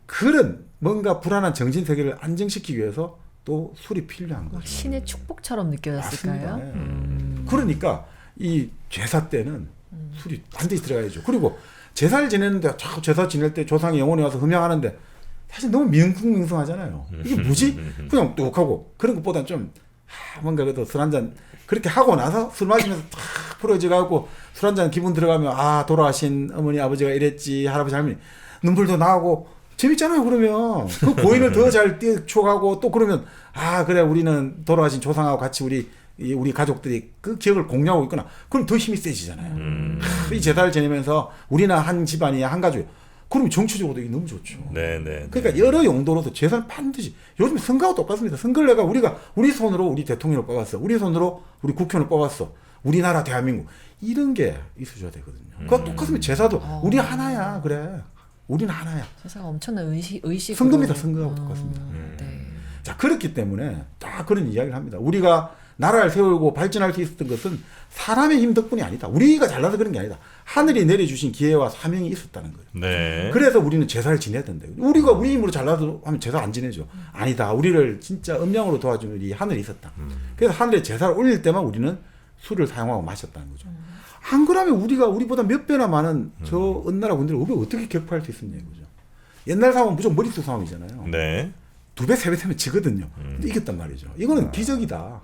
그런 뭔가 불안한 정신세계를 안정시키기 위해서 또 술이 필요한 거죠.
신의 축복처럼 느껴졌을까요?
맞습니다. 네. 그러니까 이 제사 때는 술이 반드시 들어가야죠. 그리고 제사를 지내는데 자꾸 제사 지낼 때 조상이 영혼이 와서 흠양하는데 사실 너무 밍숭밍숭하잖아요. 이게 뭐지? 그냥 뚝 하고 그런 것보다는 좀 뭔가 그래도 술 한잔 그렇게 하고 나서 술 마시면서 탁 풀어져가고 술 한잔 기분 들어가면 돌아가신 어머니 아버지가 이랬지 할아버지 할머니 눈물도 나고 재밌잖아요. 그러면 그 고인을 더 잘 추억하고 또 그러면 그래 우리는 돌아가신 조상하고 같이 우리 가족들이 그 기억을 공유하고 있구나. 그럼 더 힘이 세지잖아요. 이 제사를 지내면서 우리는 한 집안이야 한 가족. 그럼 정치적으로도 이게 너무 좋죠.
네.
그러니까 여러 용도로서 제사는 반드시 요즘 선거하고 똑같습니다. 선거를 내가 우리 손으로 우리 대통령을 뽑았어. 우리 손으로 우리 국회의원을 뽑았어. 우리나라 대한민국 이런 게 있어줘야 되거든요. 그거 똑같으면 제사도 우리 하나야 그래. 우리는 하나야.
세상에 엄청난 의식으로.
선거입니다. 선거하고 똑같습니다.
네.
자 그렇기 때문에 딱 그런 이야기를 합니다. 우리가 나라를 세우고 발전할 수 있었던 것은 사람의 힘 덕분이 아니다. 우리가 잘나서 그런 게 아니다. 하늘이 내려주신 기회와 사명이 있었다는 거예요.
네.
그래서 우리는 제사를 지내야 된다. 우리가 우리 힘으로 잘나서 하면 제사 안 지내죠. 아니다. 우리를 진짜 음양으로 도와주는 이 하늘이 있었다. 그래서 하늘에 제사를 올릴 때만 우리는 술을 사용하고 마셨다는 거죠. 안 그러면 우리보다 몇 배나 많은 저 은나라 군대를 어떻게 격파할 수 있었냐 이거죠. 옛날 상황은 무조건 머릿수 상황이잖아요.
네.
2배, 3배 되면 지거든요. 근데 이겼단 말이죠. 이거는 기적이다.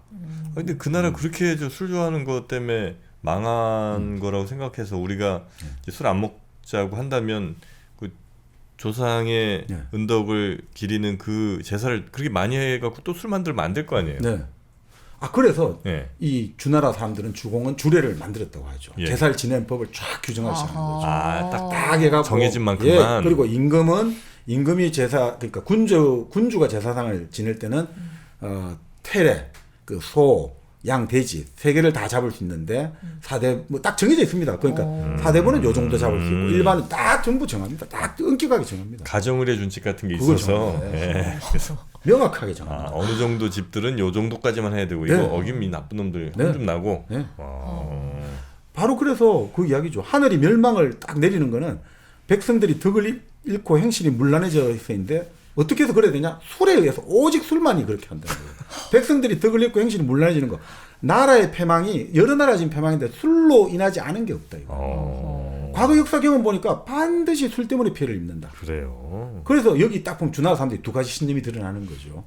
근데 그 나라 그렇게 술 좋아하는 것 때문에 망한 거라고 생각해서 우리가 술 안 먹자고 한다면 그 조상의
네.
은덕을 기리는 그 제사를 그렇게 많이 해갖고 또 술 만들면 안 될 거 아니에요.
네. 그래서
네.
이 주나라 사람들은 주공은 주례를 만들었다고 하죠.
예.
제사를 지내는 법을 쫙 규정하기 시작한 거죠.
딱
해갖고
정해진 만큼만.
그리고 임금이 제사 그러니까 군주가 제사상을 지낼 때는 테레 그 소, 양, 돼지 세 개를 다 잡을 수 있는데 4대 뭐 딱 정해져 있습니다. 그러니까 4대부는 요 정도 잡을 수 있고 일반은 딱 전부 정합니다. 딱 엄격하게 정합니다.
가정의례 준칙 같은 게
그걸
있어서
정해요.
예.
명확하게 정합니다.
어느 정도 집들은 요 정도까지만 해야 되고
네.
이거 어기면 이 나쁜 놈들
네.
혼좀 나고.
네. 바로 그래서 그 이야기죠. 하늘이 멸망을 딱 내리는 거는 백성들이 덕을 잃고 행실이 문란해져 있는데 어떻게 해서 그래야 되냐? 술에 의해서 오직 술만이 그렇게 한다는 거예요. 백성들이 덕을 잃고 행실이 문란해지는 거. 나라의 패망이 여러 나라 지금 패망인데 술로 인하지 않은 게 없다 이거. 과거 역사 경험 보니까 반드시 술 때문에 피해를 입는다.
그래요.
그래서 여기 딱 보면 주나라 사람들이 두 가지 신념이 드러나는 거죠.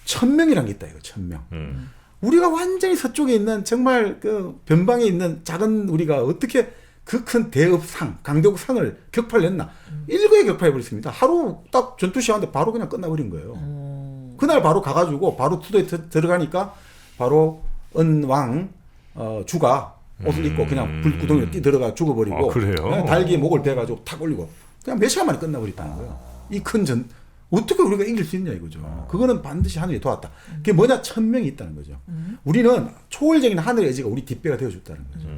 천명이란 게 있다 이거. 천명. 우리가 완전히 서쪽에 있는 정말 그 변방에 있는 작은 우리가 어떻게 그 큰 대업상, 강대국 상을 격파를 했나. 일거에 격파해버렸습니다. 하루 딱 전투 시합인데 바로 그냥 끝나버린 거예요. 그날 바로 가가지고 바로 투도에 들어가니까 바로 은왕 주가 옷을 입고 그냥 불구덩이에 뛰들어가 죽어버리고
그래요?
달기에 목을 대가지고 탁 올리고 그냥 몇 시간 만에 끝나버렸다는 거예요. 이 큰 전 어떻게 우리가 이길 수 있냐 이거죠. 그거는 반드시 하늘이 도왔다. 그게 뭐냐? 천명이 있다는 거죠. 우리는 초월적인 하늘의 의지가 우리 뒷배가 되어줬다는 거죠.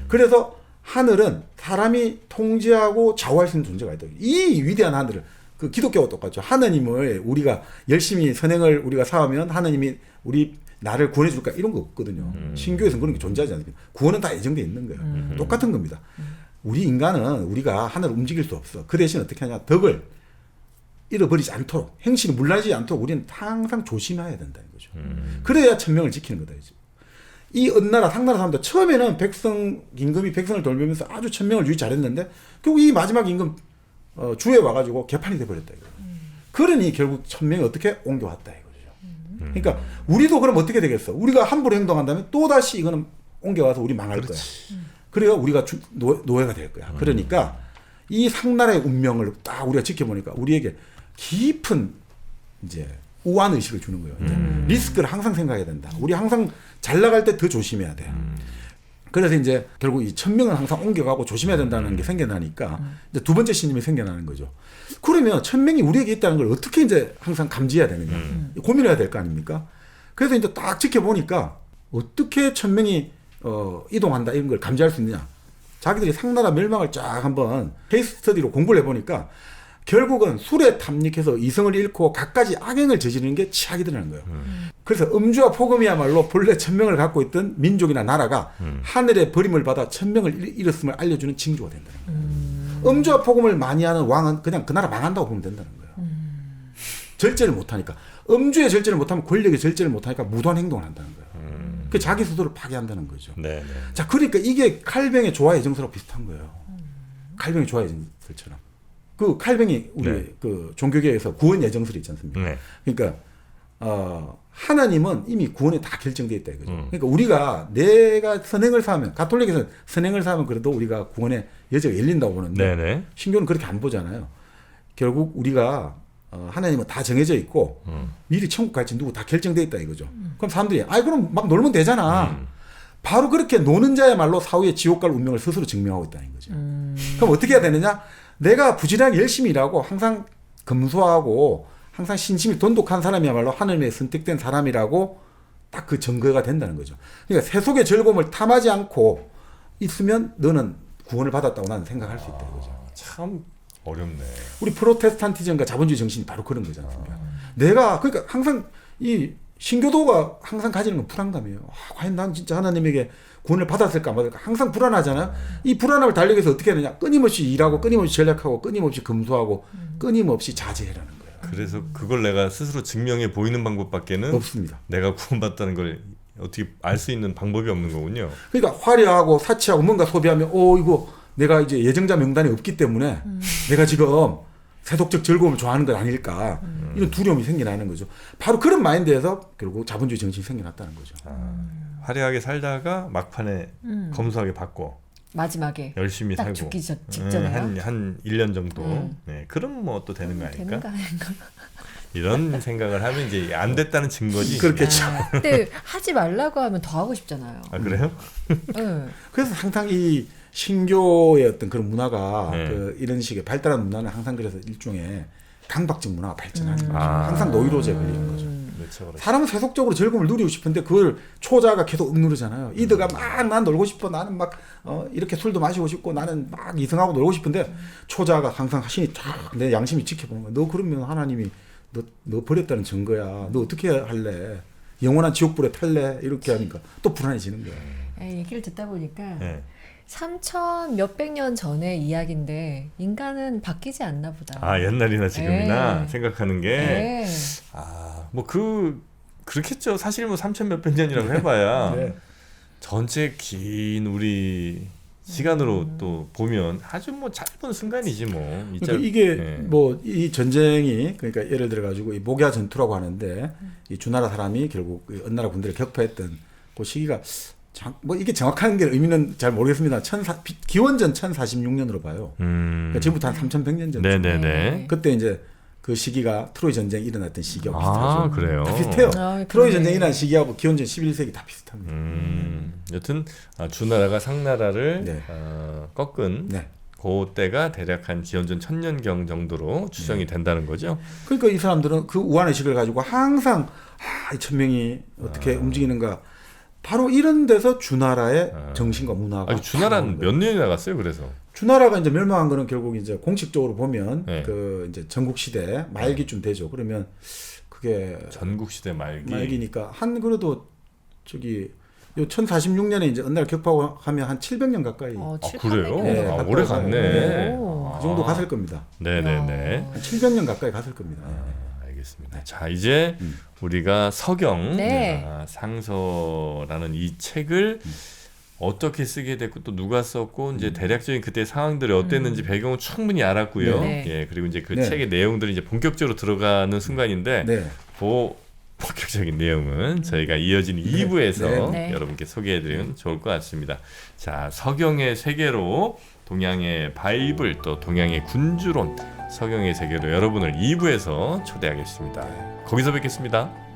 그래서 하늘은 사람이 통제하고 좌우할 수 있는 존재가 있다. 이 위대한 하늘을 그 기독교와 똑같죠. 하나님을 우리가 열심히 선행을 우리가 쌓으면 하나님이 우리 나를 구원해 줄까 이런 거 없거든요. 신교에서는 그런 게 존재하지 않습니다. 구원은 다 예정돼 있는 거예요. 똑같은 겁니다. 우리 인간은 우리가 하늘을 움직일 수 없어. 그 대신 어떻게 하냐? 덕을 잃어버리지 않도록 행실이 문란하지 않도록 우리는 항상 조심해야 된다는 거죠. 그래야 천명을 지키는 거다 이제. 이 은나라 상나라 사람들 처음에는 임금이 백성을 돌보면서 아주 천명을 유지 잘했는데 결국 이 마지막 임금 주에 와가지고 개판이 돼버렸다 이거. 그러니 결국 천명이 어떻게 옮겨왔다 이거죠. 그러니까 우리도 그럼 어떻게 되겠어? 우리가 함부로 행동한다면 또 다시 이거는 옮겨와서 우리 망할 거야. 그래야 우리가 노예가 될 거야. 그러니까 이 상나라의 운명을 딱 우리가 지켜보니까 우리에게 깊은 이제 우한 의식을 주는 거예요. 이제 리스크를 항상 생각해야 된다. 우리 항상 잘 나갈 때 더 조심해야 돼. 그래서 이제 결국 이 천명을 항상 옮겨가고 조심해야 된다는 게 생겨나니까 이제 두 번째 신념이 생겨나는 거죠. 그러면 천명이 우리에게 있다는 걸 어떻게 이제 항상 감지해야 되느냐. 고민해야 될 거 아닙니까? 그래서 이제 딱 지켜보니까 어떻게 천명이 이동한다 이런 걸 감지할 수 있느냐. 자기들이 상나라 멸망을 쫙 한번 케이스 스터디로 공부를 해보니까 결국은 술에 탐닉해서 이성을 잃고 갖가지 악행을 저지르는 게 치악이더라는 거예요. 그래서 음주와 폭음이야말로 본래 천명을 갖고 있던 민족이나 나라가 하늘의 버림을 받아 천명을 잃었음을 알려주는 징조가 된다는 거예요. 음주와 폭음을 많이 하는 왕은 그냥 그 나라 망한다고 보면 된다는 거예요. 절제를 못하니까. 음주에 절제를 못하면 권력에 절제를 못하니까 무도한 행동을 한다는 거예요. 그 자기 스스로를 파괴한다는 거죠.
네.
자, 그러니까 이게 칼뱅의 조화의 정서랑 비슷한 거예요. 칼뱅의 조화의 정서처럼. 그 칼뱅이 우리
네.
그 종교계에서 구원 예정설이 있지 않습니까?
네.
그러니까 하나님은 이미 구원에 다 결정되어 있다 이거죠. 그러니까 우리가 내가 선행을 사하면 가톨릭에서는 선행을 사하면 그래도 우리가 구원의 여지가 열린다고 보는데
네네.
신교는 그렇게 안 보잖아요. 결국 우리가 하나님은 다 정해져 있고 미리 천국 갈지 누구 다 결정되어 있다 이거죠. 그럼 사람들이 그럼 막 놀면 되잖아. 바로 그렇게 노는 자야말로 사후에 지옥 갈 운명을 스스로 증명하고 있다는 거죠. 그럼 어떻게 해야 되느냐? 내가 부지런하게 열심히 일하고 항상 검소하고 항상 신심이 돈독한 사람이야말로 하나님의 선택된 사람이라고 딱 그 증거가 된다는 거죠. 그러니까 세속의 즐거움을 탐하지 않고 있으면 너는 구원을 받았다고 나는 생각할 수 있다 이거죠.
참 어렵네.
우리 프로테스탄티즘과 자본주의 정신이 바로 그런 거지 않습니까? 내가 그러니까 항상 이 신교도가 항상 가지는 건 불안감이에요. 과연 난 진짜 하나님에게 구원을 받았을까 안 받을까 항상 불안하잖아요. 이 불안함을 달리기 위해서 어떻게 해야 되냐? 끊임없이 일하고 끊임없이 전략하고 끊임없이 검소하고 끊임없이 자제해라는 거예요.
그래서 그걸 내가 스스로 증명해 보이는 방법밖에는
없습니다.
내가 구원받다는 걸 어떻게 알 수 있는 방법이 없는 거군요.
그러니까 화려하고 사치하고 뭔가 소비하면 이거 내가 이제 예정자 명단에 없기 때문에 내가 지금 세속적 즐거움을 좋아하는 건 아닐까 이런 두려움이 생겨나는 거죠. 바로 그런 마인드에서 결국 자본주의 정신이 생겨났다는 거죠.
화려하게 살다가 막판에 검소하게 받고
마지막에
열심히
딱
살고
죽기 직전에요.
한 1년 정도. 네, 그럼 뭐 또 되는 거 아닐까?
되는 거 아닌가?
이런 생각을 하면 이제 안 됐다는 증거지.
그렇겠죠.
근데 하지 말라고 하면 더 하고 싶잖아요.
아 그래요?
네.
그래서 항상 이 신교의 어떤 그런 문화가
네.
이런 식의 발달한 문화는 항상 그래서 일종의 강박적 문화가 발전하는 거죠.
아.
항상 노이로제에 걸리는 거죠.
그렇죠, 그렇죠.
사람은 세속적으로 즐거움을 누리고 싶은데 그걸 초자가 계속 억누르잖아요. 이드가 막 난 놀고 싶어. 나는 막 이렇게 술도 마시고 싶고 나는 막 이성하고 놀고 싶은데 초자가 항상 신이 쫙 내 양심이 지켜보는 거야. 너 그러면 하나님이 너 버렸다는 증거야. 너 어떻게 할래? 영원한 지옥불에 탈래? 이렇게 하니까 또 불안해지는 거야.
얘기를 듣다 보니까
네.
3,000 몇백 년 전의 이야기인데 인간은 바뀌지 않나 보다.
아 옛날이나 지금이나
네.
생각하는 게
네.
뭐 그렇겠죠. 사실 뭐 3천 몇백 년이라고 해봐야
네.
전체 긴 우리 시간으로 또 보면 아주 뭐 짧은 순간이지 뭐.
그러니까 이게
네.
뭐 이 전쟁이 그러니까 예를 들어 가지고 이 목야 전투라고 하는데 이 주나라 사람이 결국 이 은나라 군대를 격파했던 그 시기가 뭐 이게 정확한 게 의미는 잘 모르겠습니다. 기원전 1046년으로 봐요. 그러니까 지금부터 한 3,100년 전.
네네네.
그때 이제 그 시기가 트로이 전쟁이 일어났던 시기하고 비슷하죠.
아 그래요.
다 비슷해요.
아,
트로이
그러네.
전쟁이 일어난 시기하고 기원전 11세기 다 비슷합니다.
여튼 주나라가 상나라를
네.
꺾은
네.
그때가 대략 한 기원전 1000년경 정도로 추정이 된다는 거죠.
그러니까 이 사람들은 그 우한의식을 가지고 항상 이 천명이 어떻게 움직이는가 바로 이런 데서 주나라의 정신과 문화가
주나라는 몇 년이 나갔어요. 그래서
주나라가 이제 멸망한 거는 결국 이제 공식적으로 보면
네.
그 이제 전국 시대 말기쯤 되죠. 그러면 그게
전국 시대
말기니까 한 그래도 저기 요 1046년에 이제 은날 격파하면 한 700년 가까이
그래요?
네,
아,
가까이
오래
가요.
갔네.
네.
오.
그 정도 갔을 겁니다.
네네네.
한 700년 가까이 갔을 겁니다.
알겠습니다. 자 이제 우리가 서경
네.
상서라는 이 책을 어떻게 쓰게 됐고 또 누가 썼고 이제 대략적인 그때 상황들이 어땠는지 배경은 충분히 알았고요.
네.
예 그리고 이제 그
네.
책의 내용들이 이제 본격적으로 들어가는 순간인데
네.
뭐 본격적인 내용은 저희가 이어진 2부에서
네. 네.
여러분께 소개해드리면 좋을 것 같습니다. 자, 서경의 세계로 동양의 바이블 또 동양의 군주론 서경의 세계로 여러분을 2부에서 초대하겠습니다. 거기서 뵙겠습니다.